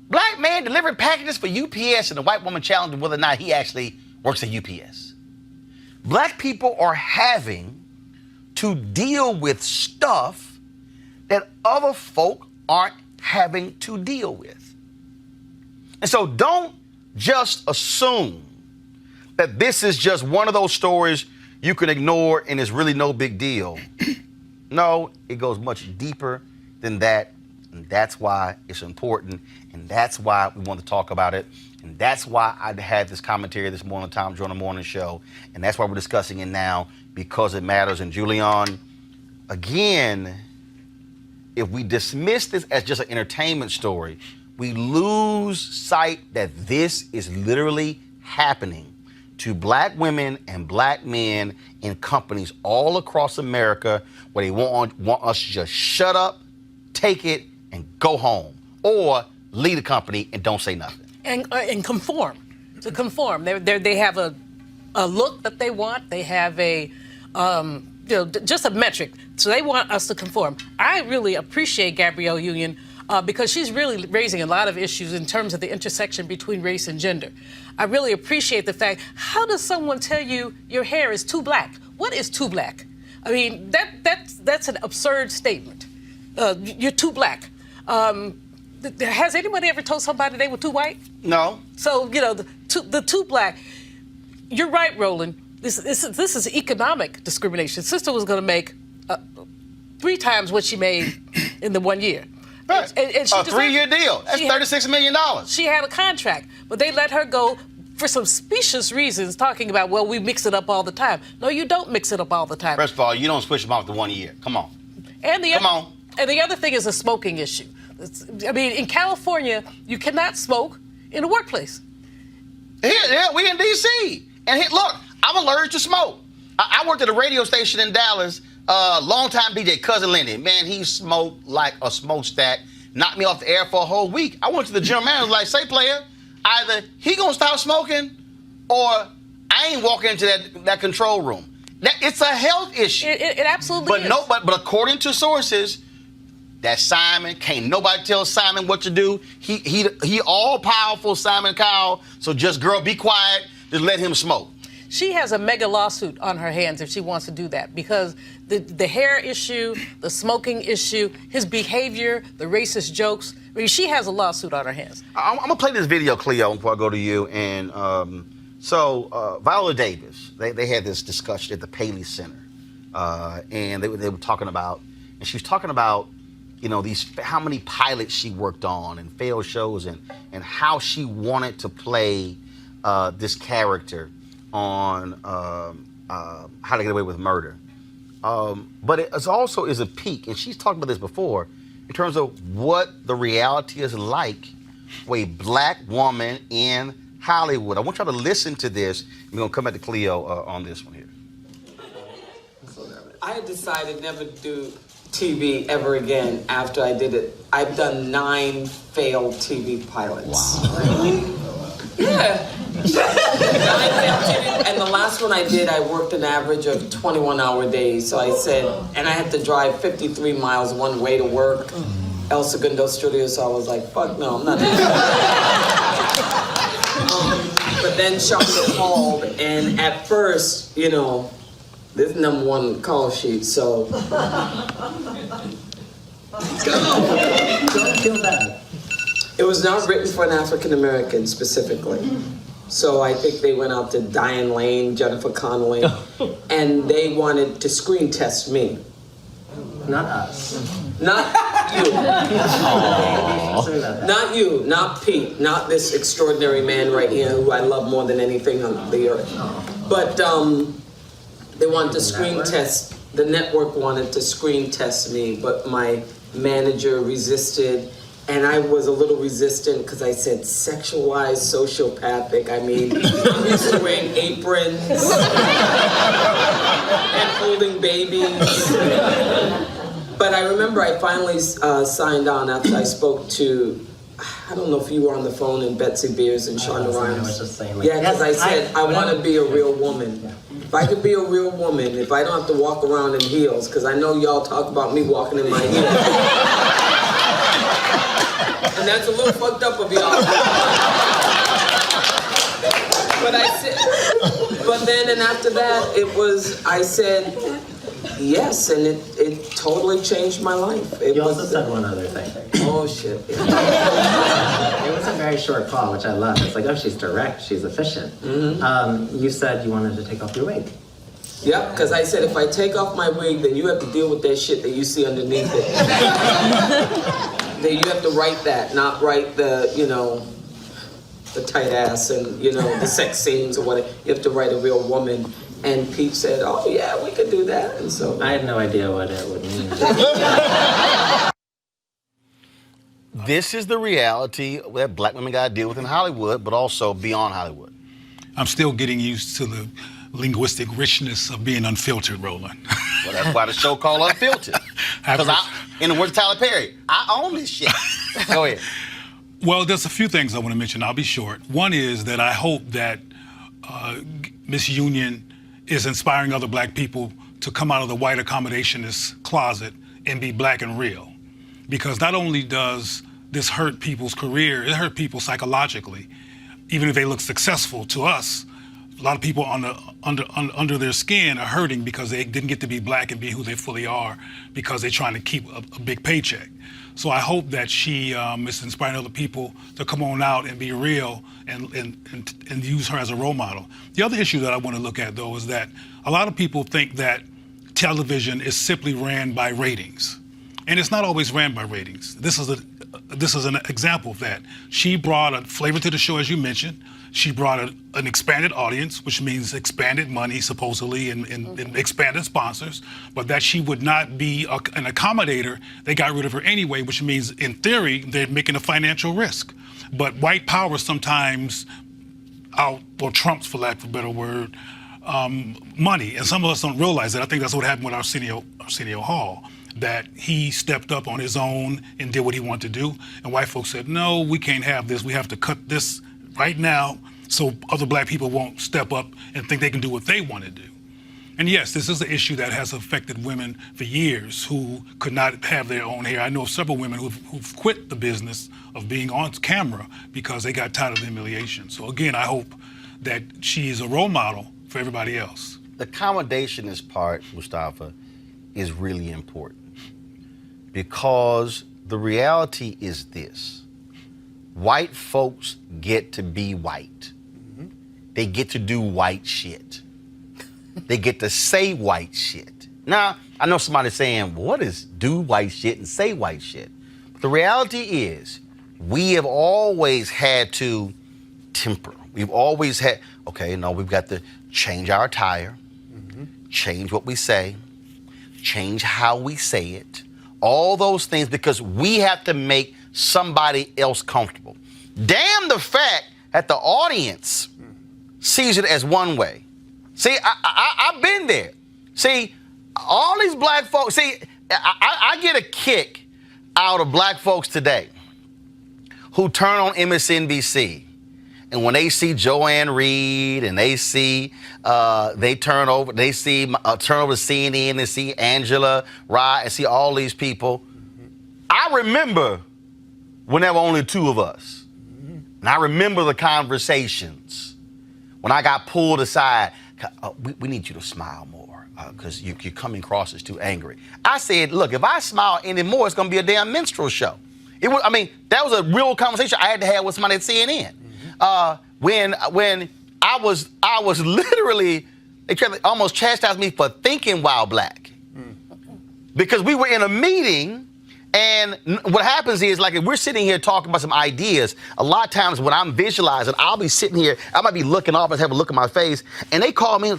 Black man delivering packages for UPS and the white woman challenging whether or not he actually works at UPS. Black people are having to deal with stuff that other folk aren't having to deal with. And so don't just assume that this is just one of those stories you can ignore and it's really no big deal. No, it goes much deeper than that. And that's why it's important. And that's why we want to talk about it. And that's why I had this commentary this morning, Tom Joyner Morning Show. And that's why we're discussing it now, because it matters. And Julian, again, if we dismiss this as just an entertainment story, we lose sight that this is literally happening to black women and black men in companies all across America where they want us to just shut up, take it, and go home, or lead a company and don't say nothing. And conform. To conform. They have a look that they want. They have a just a metric. So they want us to conform. I really appreciate Gabrielle Union because she's really raising a lot of issues in terms of the intersection between race and gender. I really appreciate the fact, how does someone tell you your hair is too black? What is too black? I mean, that's an absurd statement. You're too black. Has anybody ever told somebody they were too white? No. So, the too black, you're right, Roland. This is economic discrimination. Sister was going to make 3 times what she made in the 1 year. Right. And she a 3-year deal. That's $36 million. She had a contract, but they let her go for some specious reasons, talking about, well, we mix it up all the time. No, you don't mix it up all the time. First of all, you don't switch them off to 1 year. Come on. And the other thing is a smoking issue. I mean, in California, you cannot smoke in the workplace. Yeah, we in D.C. And look, I'm allergic to smoke. I worked at a radio station in Dallas. Longtime DJ, Cousin Lenny. Man, he smoked like a smokestack. Knocked me off the air for a whole week. I went to the general manager, like, say, player, either he gonna stop smoking or I ain't walking into that control room. It's a health issue. It absolutely is. But according to sources, that Simon, can't nobody tell Simon what to do. He all-powerful, Simon Cowell, so just, girl, be quiet, just let him smoke. She has a mega lawsuit on her hands if she wants to do that, because the hair issue, the smoking issue, his behavior, the racist jokes, I mean, she has a lawsuit on her hands. I'm going to play this video, Cleo, before I go to you. And Viola Davis, they had this discussion at the Paley Center. And they were talking about, and she was talking about, you know, how many pilots she worked on and failed shows, and how she wanted to play this character on How to Get Away with Murder. But it also is a peak, and she's talked about this before, in terms of what the reality is like for a black woman in Hollywood. I want y'all to listen to this. We're going to come back to Cleo on this one here. I had decided never to do TV ever again after I did it. I've done 9 failed TV pilots. Wow. Really? Yeah. 9 failed TV. And the last one I did, I worked an average of 21-hour days. So I said, and I had to drive 53 miles one way to work. El Segundo Studio, so I was like, fuck no, I'm not doing that. But then Shonda called, and at first, you know, this is #1 call sheet, so. Don't feel bad. It was not written for an African American specifically. So I think they went out to Diane Lane, Jennifer Connelly, and they wanted to screen test me. Not us. Not you. Not you, not Pete, not this extraordinary man right here who I love more than anything on the earth. But they wanted to screen test, the network wanted to screen test me, but my manager resisted, and I was a little resistant because I said sexualized, sociopathic. I mean, I'm used to wearing aprons and holding babies. But I remember I finally signed on after I spoke to, I don't know if you were on the phone, and Betsy Beers and Shonda Rhimes. I was just saying, like, yeah, because I said I want to be a real woman. Yeah. If I could be a real woman, if I don't have to walk around in heels, because I know y'all talk about me walking in my heels. And that's a little fucked up of y'all. But I said, but then and after that, I said, yes, and it totally changed my life. You also said one other thing. Oh, shit. Yeah. It was a very short call, which I love. It's like, oh, she's direct, she's efficient. Mm-hmm. You said you wanted to take off your wig. Yep, because I said if I take off my wig, then you have to deal with that shit that you see underneath it. Then you have to write that, not write the, you know, the tight ass and, you know, the sex scenes or whatever. You have to write a real woman. And Pete said, oh, yeah, we could do that. And so I had no idea what it would mean. This is the reality that black women got to deal with in Hollywood, but also beyond Hollywood. I'm still getting used to the linguistic richness of being unfiltered, Roland. Well, that's why the show called Unfiltered. Because in the words of Tyler Perry, I own this shit. Go ahead. Well, there's a few things I want to mention. I'll be short. One is that I hope that Miss Union is inspiring other black people to come out of the white accommodationist closet and be black and real. Because not only does this hurt people's career, it hurt people psychologically. Even if they look successful to us, a lot of people under their skin are hurting because they didn't get to be black and be who they fully are because they're trying to keep a big paycheck. So I hope that she is inspiring other people to come on out and be real and use her as a role model. The other issue that I want to look at, though, is that a lot of people think that television is simply ran by ratings. And it's not always ran by ratings. This is an example of that. She brought a flavor to the show, as you mentioned. She brought an expanded audience, which means expanded money, supposedly, and expanded sponsors, but that she would not be an accommodator. They got rid of her anyway, which means, in theory, they're making a financial risk. But white power sometimes trumps, for lack of a better word, money, and some of us don't realize that. I think that's what happened with Arsenio Hall, that he stepped up on his own and did what he wanted to do, and white folks said, no, we can't have this. We have to cut this right now so other black people won't step up and think they can do what they want to do. And yes, this is an issue that has affected women for years who could not have their own hair. I know of several women who've quit the business of being on camera because they got tired of the humiliation. So again, I hope that she is a role model for everybody else. The accommodationist part, Mustafa, is really important because the reality is this. White folks get to be white. They get to do white shit. They get to say white shit. Now, I know somebody's saying, what is do white shit and say white shit? But the reality is, we have always had to temper. We've always had, okay, no, we've got to change our attire, change what we say, change how we say it, all those things because we have to make somebody else comfortable. Damn the fact that the audience sees it as one way. See, I've been there. See, all these black folks, see, I get a kick out of black folks today who turn on MSNBC. And when they see Joanne Reed and they see, turn over to CNN and see Angela Rye and see all these people. I remember when there were only two of us. And I remember the conversations when I got pulled aside. We need you to smile more because you're coming across as too angry. I said, look, if I smile anymore, it's going to be a damn minstrel show. That was a real conversation I had to have with somebody at CNN. When I was literally, they almost chastised me for thinking while black. Because we were in a meeting, and what happens is, like, if we're sitting here talking about some ideas, a lot of times when I'm visualizing, I'll be sitting here, I might be looking off and have a look at my face, and they call me,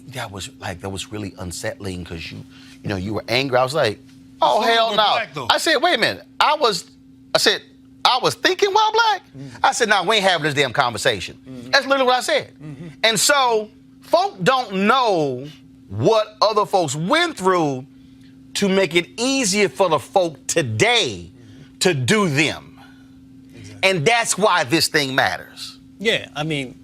that was really unsettling because you were angry. I was like, oh, hell no. I said, wait a minute. I was thinking while black? I said, no, we ain't having this damn conversation. That's literally what I said. And so, folk don't know what other folks went through to make it easier for the folk today to do them. Exactly. And that's why this thing matters. Yeah, I mean,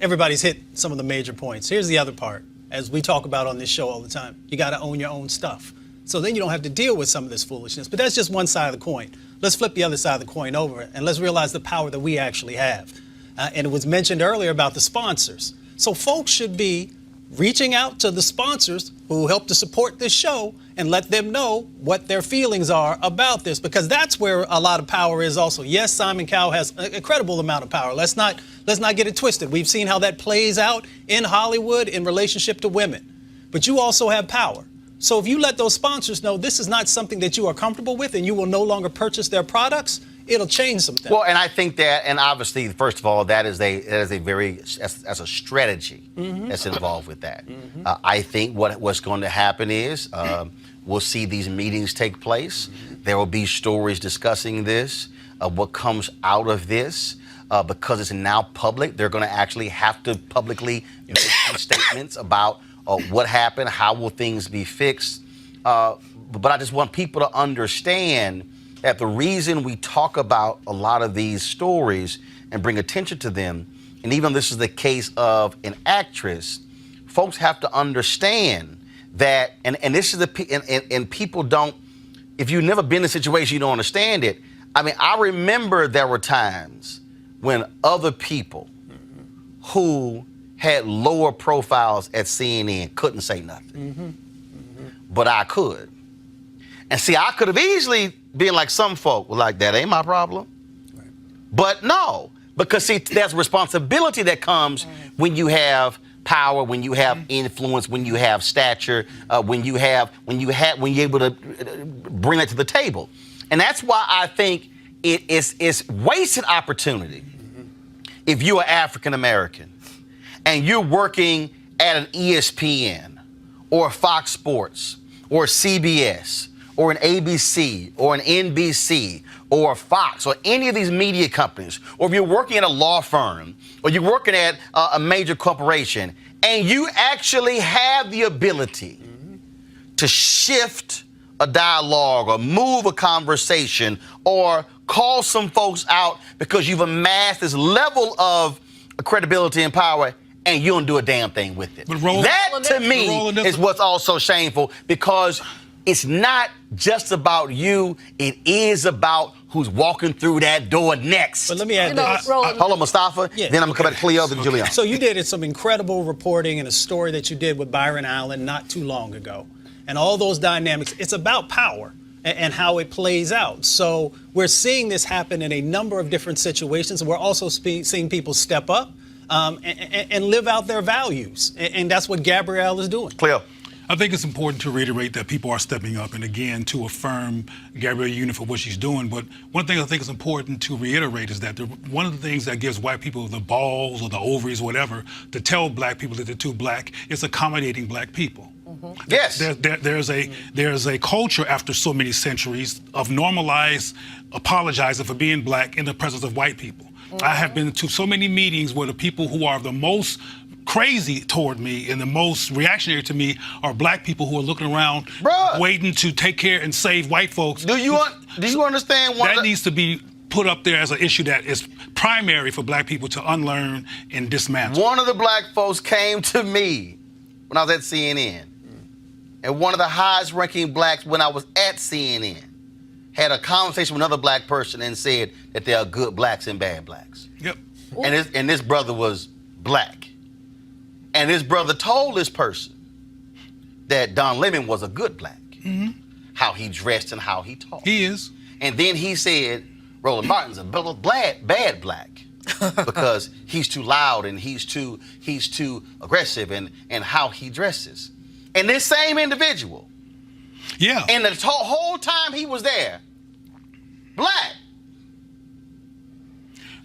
everybody's hit some of the major points. Here's the other part. As we talk about on this show all the time, you got to own your own stuff. So then you don't have to deal with some of this foolishness. But that's just one side of the coin. Let's flip the other side of the coin over and let's realize the power that we actually have. And it was mentioned earlier about the sponsors. So folks should be reaching out to the sponsors who help to support this show and let them know what their feelings are about this, because that's where a lot of power is also. Yes, Simon Cowell has an incredible amount of power. Let's not get it twisted. We've seen how that plays out in Hollywood in relationship to women. But you also have power. So if you let those sponsors know this is not something that you are comfortable with and you will no longer purchase their products, it'll change some things. Well, and I think that, and obviously, first of all, that is a very, as a strategy that's involved with that. I think what's going to happen is we'll see these meetings take place. There will be stories discussing this, what comes out of this. Because it's now public, they're going to actually have to publicly make some statements about what happened, how will things be fixed. But I just want people to understand that the reason we talk about a lot of these stories and bring attention to them, and even this is the case of an actress, folks have to understand that, and this is and people don't, if you've never been in a situation, you don't understand it. I mean, I remember there were times when other people who had lower profiles at CNN couldn't say nothing. But I could. And see, I could have easily been like some folk, like, that ain't my problem. Right. But no, because see, there's responsibility that comes when you have power, when you have influence, when you have stature, when you're able to bring it to the table. And that's why I think it's wasted opportunity if you're African American and you're working at an ESPN or Fox Sports or CBS or an ABC or an NBC or Fox or any of these media companies, or if you're working at a law firm or you're working at a major corporation, and you actually have the ability to shift a dialogue or move a conversation or call some folks out because you've amassed this level of credibility and power, and you don't do a damn thing with it. That, to me, is what's also shameful, because it's not just about you. It is about who's walking through that door next. But let me add this. Hold on, Mustafa. Yeah. Then I'm going to come back to Cleo, then Julian. So you did some incredible reporting and a story that you did with Byron Allen not too long ago. And all those dynamics, it's about power and how it plays out. So we're seeing this happen in a number of different situations. We're also seeing people step up and live out their values. And that's what Gabrielle is doing. Cleo. I think it's important to reiterate that people are stepping up, and again, to affirm Gabrielle Union for what she's doing. But one thing I think is important to reiterate is that one of the things that gives white people the balls or the ovaries or whatever to tell black people that they're too black is accommodating black people. Yes. There's a culture after so many centuries of normalized apologizing for being black in the presence of white people. I have been to so many meetings where the people who are the most crazy toward me and the most reactionary to me are black people who are looking around, waiting to take care and save white folks. Do you understand why that needs to be put up there as an issue that is primary for black people to unlearn and dismantle? One of the black folks came to me when I was at CNN, and one of the highest ranking blacks when I was at CNN had a conversation with another black person and said that there are good blacks and bad blacks. Yep. And this brother was black. And this brother told this person that Don Lemon was a good black. How he dressed and how he talked. He is. And then he said, Roland Martin's a bad black because he's too loud and he's too aggressive and how he dresses. And this same individual, and the whole time he was there, black,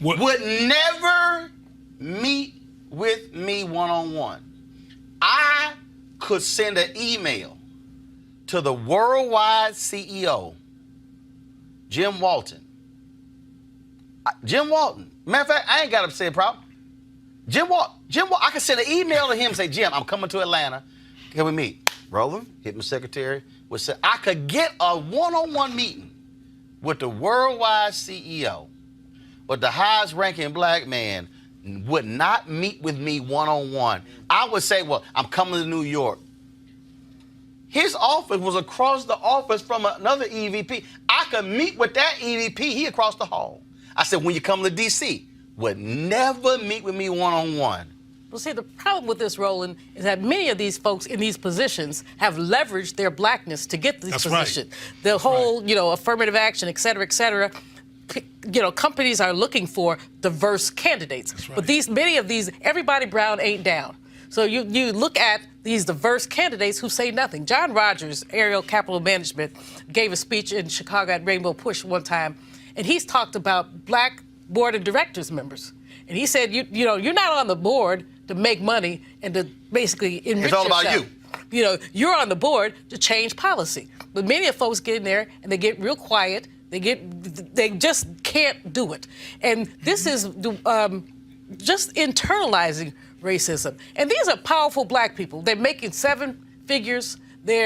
would never meet with me one-on-one. I could send an email to the worldwide CEO, Jim Walton. Matter of fact, I ain't got a say problem. Jim Walton, I could send an email to him and say, Jim, I'm coming to Atlanta. Can we meet? Roland, hit my secretary, would say, I could get a one-on-one meeting with the worldwide CEO, but the highest ranking black man would not meet with me one-on-one. I would say, well, I'm coming to New York. His office was across the office from another EVP. I could meet with that EVP, he across the hall. I said, when you come to DC, would never meet with me one-on-one. Well, see, the problem with this, Roland, is that many of these folks in these positions have leveraged their blackness to get these positions. Right. The whole, affirmative action, et cetera, companies are looking for diverse candidates. Right. But many of these, everybody brown ain't down. So you look at these diverse candidates who say nothing. John Rogers, Ariel Capital Management, gave a speech in Chicago at Rainbow Push one time, and he's talked about black board of directors members. And he said, you're not on the board to make money and to basically enrich yourself. It's all about you. You're on the board to change policy. But many of folks get in there and they get real quiet. They just can't do it. And this is just internalizing racism. And these are powerful black people. They're making 7 figures. They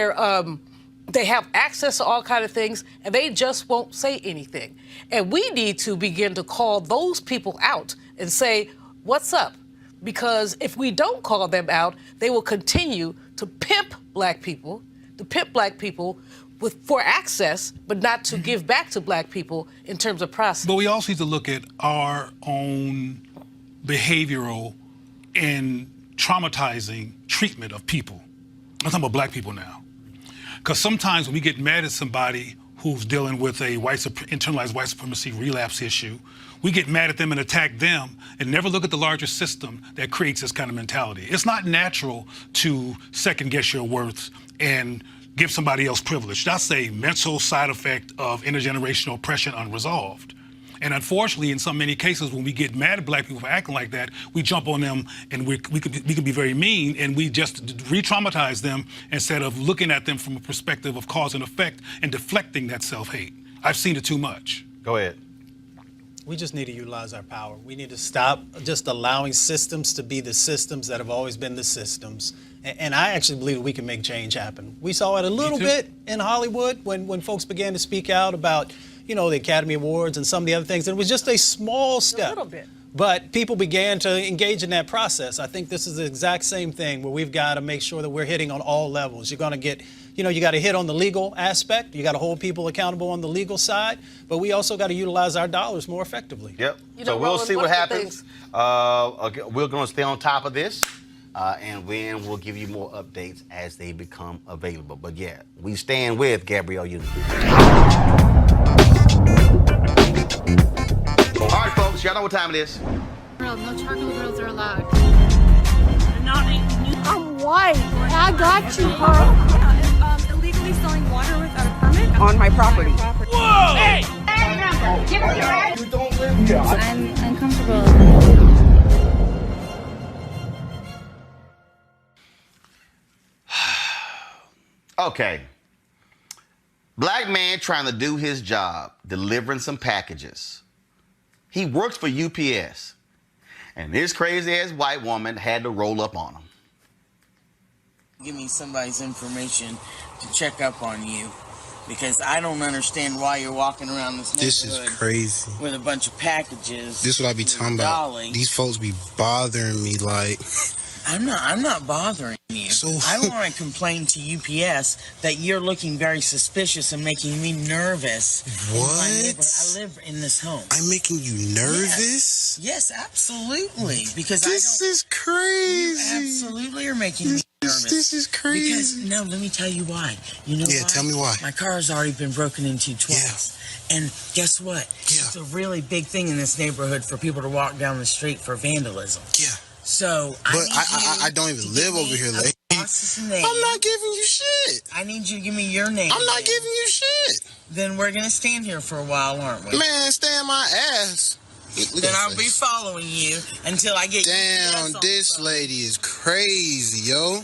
have access to all kinds of things, and they just won't say anything. And we need to begin to call those people out and say, what's up? Because if we don't call them out, they will continue to pimp black people for access, but not to give back to black people in terms of process. But we also need to look at our own behavioral and traumatizing treatment of people. I'm talking about black people now. Because sometimes when we get mad at somebody who's dealing with a internalized white supremacy relapse issue, we get mad at them and attack them and never look at the larger system that creates this kind of mentality. It's not natural to second guess your worth and give somebody else privilege. That's a mental side effect of intergenerational oppression unresolved. And unfortunately, in so many cases, when we get mad at black people for acting like that, we jump on them and we can be very mean, and we just re-traumatize them instead of looking at them from a perspective of cause and effect and deflecting that self-hate. I've seen it too much. Go ahead. We just need to utilize our power. We need to stop just allowing systems to be the systems that have always been the systems. And I actually believe that we can make change happen. We saw it a little bit in Hollywood when folks began to speak out about, you know, the Academy Awards and some of the other things. And it was just a small step. A little bit. But people began to engage in that process. I think this is the exact same thing where we've got to make sure that we're hitting on all levels. You're going to get, you know, you got to hit on the legal aspect. You got to hold people accountable on the legal side. But we also got to utilize our dollars more effectively. Yep. So we'll see what happens. We're going to stay on top of this. And then we'll give you more updates as they become available. But yeah, we stand with Gabrielle Union. All right, folks, y'all know what time it is. Girl, no charcoal girls are allowed. I'm white. I got you, bro. Illegally selling water without a permit On my property. Whoa! Hey! Give us your right. You don't live here. I'm uncomfortable. Okay. Black man trying to do his job, delivering some packages. He works for UPS. And this crazy-ass white woman had to roll up on him. Give me somebody's information to check up on you, because I don't understand why you're walking around this neighborhood. This is crazy. With a bunch of packages. This is what I be talking about. These folks be bothering me like. I'm not bothering you. So I want to complain to UPS that you're looking very suspicious and making me nervous. What? I live in this home. I'm making you nervous? Yes, absolutely. Because this is crazy. You absolutely are making me nervous. This is crazy. Because, no, let me tell you why. You know why? Tell me why. My car has already been broken into twice. Yeah. And guess what? Yeah. It's a really big thing in this neighborhood for people to walk down the street for vandalism. Yeah. So, I don't even live over here, lady. I'm not giving you shit. I need you to give me your name. I'm not giving you shit. Then we're going to stand here for a while, aren't we? Man, stand my ass. Then I'll be following you until I get Damn, this lady is crazy, yo.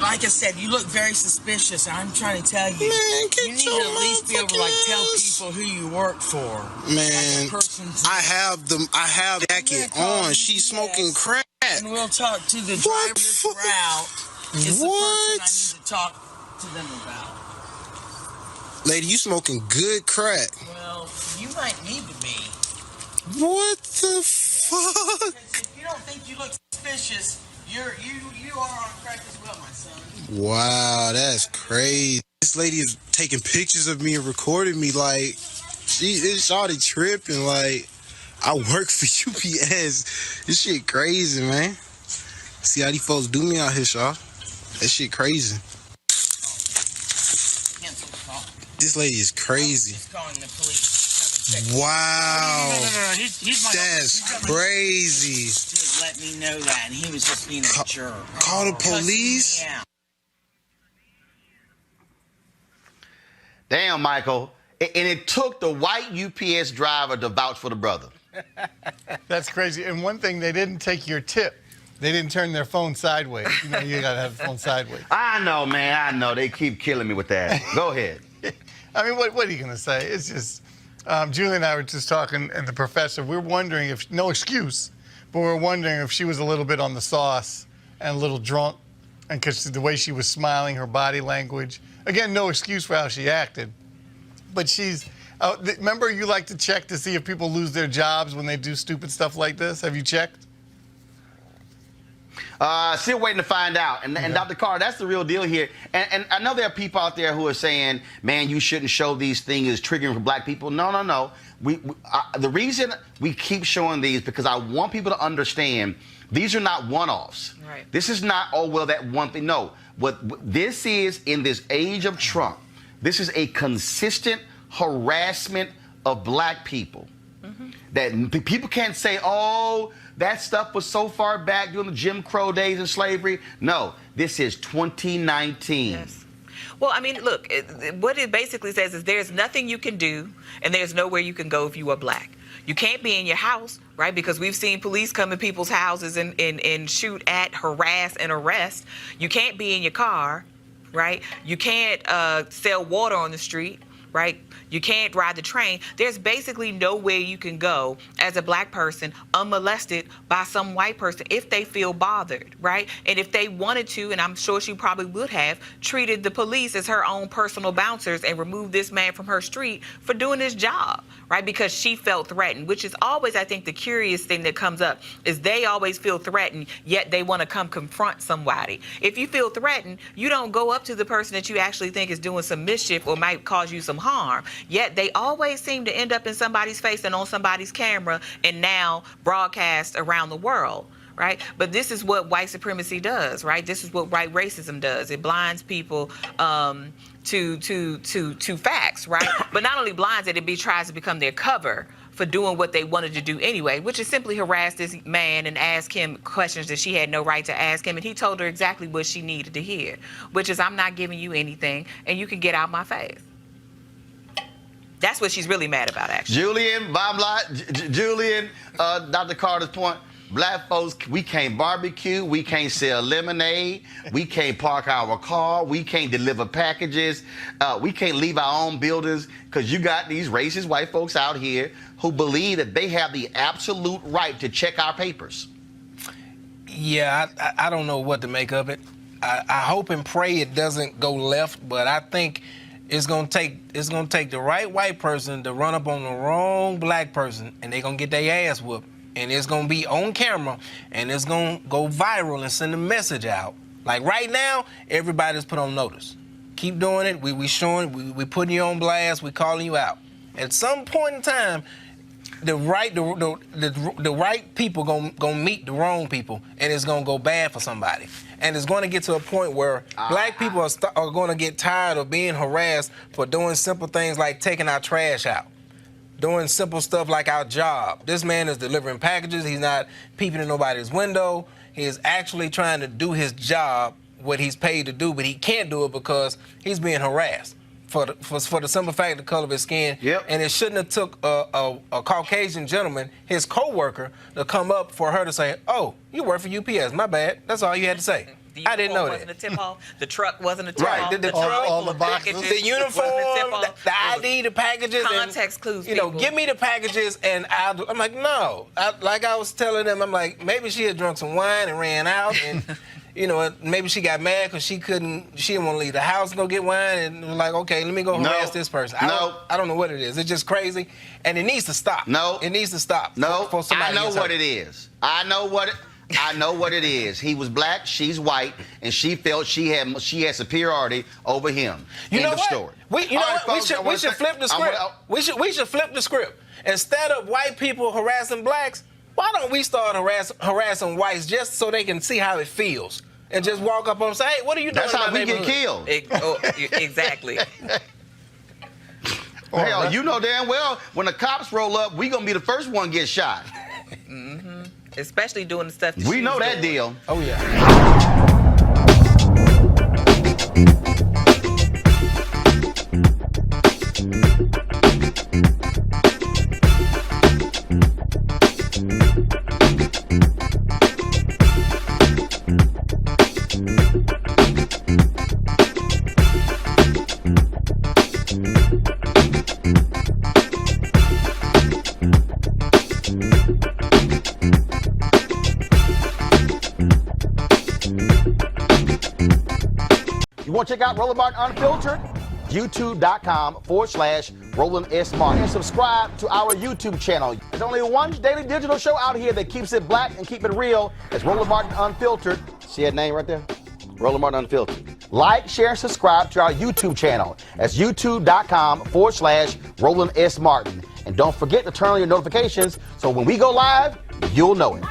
Like I said, you look very suspicious. I'm trying to tell you. Man, you need to at least be able to tell people who you work for. Man, I have the jacket on. She's smoking crack. And we'll talk to the driver this route. Is the person I need to talk to them about. Lady, you smoking good crack. Well, you might need to be. What the fuck? If you don't think you look suspicious, you are on crack as well, my son. Wow, that's crazy. This lady is taking pictures of me and recording me like she's already tripping. Like, I work for UPS. This shit crazy, man. See how these folks do me out here, y'all. That shit crazy. Cancel the call. This lady is crazy. He's calling the police. Wow. No. That's crazy. Just let me know that, and he was just being a jerk. Call the police? Damn, Michael. And it took the white UPS driver to vouch for the brother. That's crazy. And one thing, they didn't take your tip. They didn't turn their phone sideways. You know, you got to have the phone sideways. I know, man. I know. They keep killing me with that. Go ahead. I mean, what are you going to say? It's just, Julie and I were just talking, and the professor, we're wondering if, no excuse, but we're wondering if she was a little bit on the sauce and a little drunk, and because the way she was smiling, her body language. Again, no excuse for how she acted. But she's, remember you like to check to see if people lose their jobs when they do stupid stuff like this? Have you checked? Still waiting to find out. And Dr. Carr, that's the real deal here. And I know there are people out there who are saying, man, you shouldn't show these things as triggering for black people. No. The reason we keep showing these because I want people to understand these are not one-offs. Right. This is not, oh, well, that one thing. No. What this is, in this age of Trump, this is a consistent harassment of black people. Mm-hmm. That people can't say, oh, that stuff was so far back during the Jim Crow days and slavery. No, this is 2019. Yes. Well, I mean, look, what it basically says is there's nothing you can do and there's nowhere you can go if you are black. You can't be in your house, right? Because we've seen police come in people's houses and shoot at, harass, and arrest. You can't be in your car, right? You can't sell water on the street, right? You can't ride the train. There's basically nowhere you can go as a black person unmolested by some white person if they feel bothered, right? And if they wanted to, and I'm sure she probably would have, treated the police as her own personal bouncers and removed this man from her street for doing his job, right? Because she felt threatened, which is always, I think, the curious thing that comes up is they always feel threatened, yet they want to come confront somebody. If you feel threatened, you don't go up to the person that you actually think is doing some mischief or might cause you some harm. Yet they always seem to end up in somebody's face and on somebody's camera and now broadcast around the world, right? But this is what white supremacy does, right? This is what white racism does. It blinds people to facts, right? But not only blinds it, it tries to become their cover for doing what they wanted to do anyway, which is simply harass this man and ask him questions that she had no right to ask him. And he told her exactly what she needed to hear, which is, I'm not giving you anything and you can get out my face. That's what she's really mad about, actually. Julian, Dr. Carter's point, black folks, we can't barbecue, we can't sell lemonade, we can't park our car, we can't deliver packages, we can't leave our own buildings because you got these racist white folks out here who believe that they have the absolute right to check our papers. Yeah, I don't know what to make of it. I hope and pray it doesn't go left, but I think it's gonna take the right white person to run up on the wrong black person, and they're gonna get their ass whooped, and it's gonna be on camera, and it's gonna go viral and send a message out. Like right now, everybody's put on notice. Keep doing it. We showing, we putting you on blast. We calling you out. At some point in time, the right people gonna meet the wrong people, and it's gonna go bad for somebody. And it's going to get to a point where black people are going to get tired of being harassed for doing simple things like taking our trash out, doing simple stuff like our job. This man is delivering packages. He's not peeping in nobody's window. He is actually trying to do his job, what he's paid to do, but he can't do it because he's being harassed for the simple fact of the color of his skin. Yep. And it shouldn't have took a Caucasian gentleman, his co-worker, to come up for her to say, oh, you work for UPS, my bad. That's all you had to say. I didn't know that. Wasn't a tip-off. The truck wasn't a tip-off. Right, the truck, all the boxes, the uniform, the ID, the packages. Context clues, you know, give me the packages and I'll do. I'm like, no. Like I was telling them, I'm like, maybe she had drunk some wine and ran out and, you know, maybe she got mad because she didn't want to leave the house and go get wine and was like, okay, let me go harass this person. I don't know what it is. It's just crazy. And it needs to stop. No. It needs to stop. No. For somebody I know what it is. I know what it is. He was black, she's white, and she felt she had superiority over him. You know what? Story. We should flip the script. We should flip the script. Instead of white people harassing blacks, why don't we start harassing whites just so they can see how it feels and just walk up and say, hey, what are you doing? That's how we get killed. Exactly. Hell, you know damn well when the cops roll up, we gonna be the first one to get shot. Mm-hmm. Especially doing the stuff that we know that deal. Oh yeah. You want to check out Roland Martin Unfiltered? YouTube.com/Roland S. Martin. And subscribe to our YouTube channel. There's only one daily digital show out here that keeps it black and keep it real. It's Roland Martin Unfiltered. See that name right there? Roland Martin Unfiltered. Like, share, and subscribe to our YouTube channel. That's YouTube.com/Roland S. Martin. And don't forget to turn on your notifications so when we go live, you'll know it.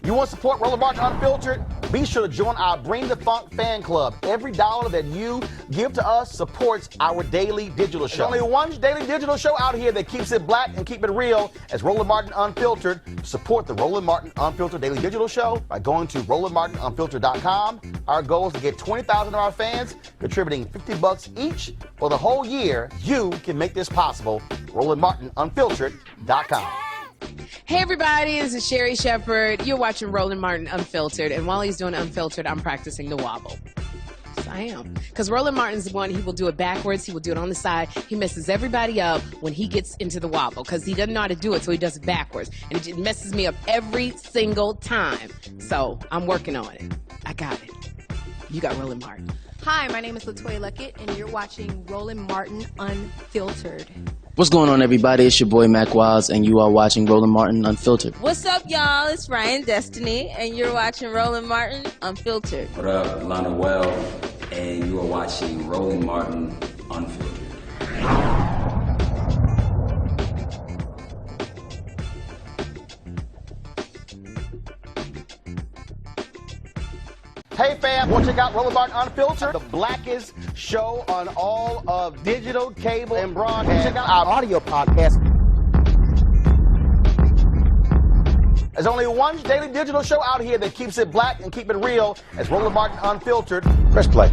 You want to support Roland Martin Unfiltered? Be sure to join our Bring the Funk fan club. Every dollar that you give to us supports our daily digital show. There's only one daily digital show out here that keeps it black and keep it real as Roland Martin Unfiltered. Support the Roland Martin Unfiltered daily digital show by going to RolandMartinUnfiltered.com. Our goal is to get 20,000 of our fans contributing $50 each for the whole year. You can make this possible. RolandMartinUnfiltered.com. Hey everybody, this is Sherry Shepherd. You're watching Roland Martin Unfiltered, and while he's doing Unfiltered, I'm practicing the wobble. Yes, I am. Because Roland Martin's the one, he will do it backwards, he will do it on the side. He messes everybody up when he gets into the wobble, because he doesn't know how to do it, so he does it backwards. And it just messes me up every single time. So I'm working on it. I got it. You got Roland Martin. Hi, my name is LaToya Luckett, and you're watching Roland Martin Unfiltered. What's going on, everybody? It's your boy Mac Wiles, and you are watching Roland Martin Unfiltered. What's up, y'all? It's Ryan Destiny, and you're watching Roland Martin Unfiltered. What up, Lana Well, and you are watching Roland Martin Unfiltered. Hey fam, want to check out Roland Martin Unfiltered, the blackest show on all of digital, cable, and broadcast. Check out our audio podcast. There's only one daily digital show out here that keeps it black and keep it real as Roland Martin Unfiltered. Press play.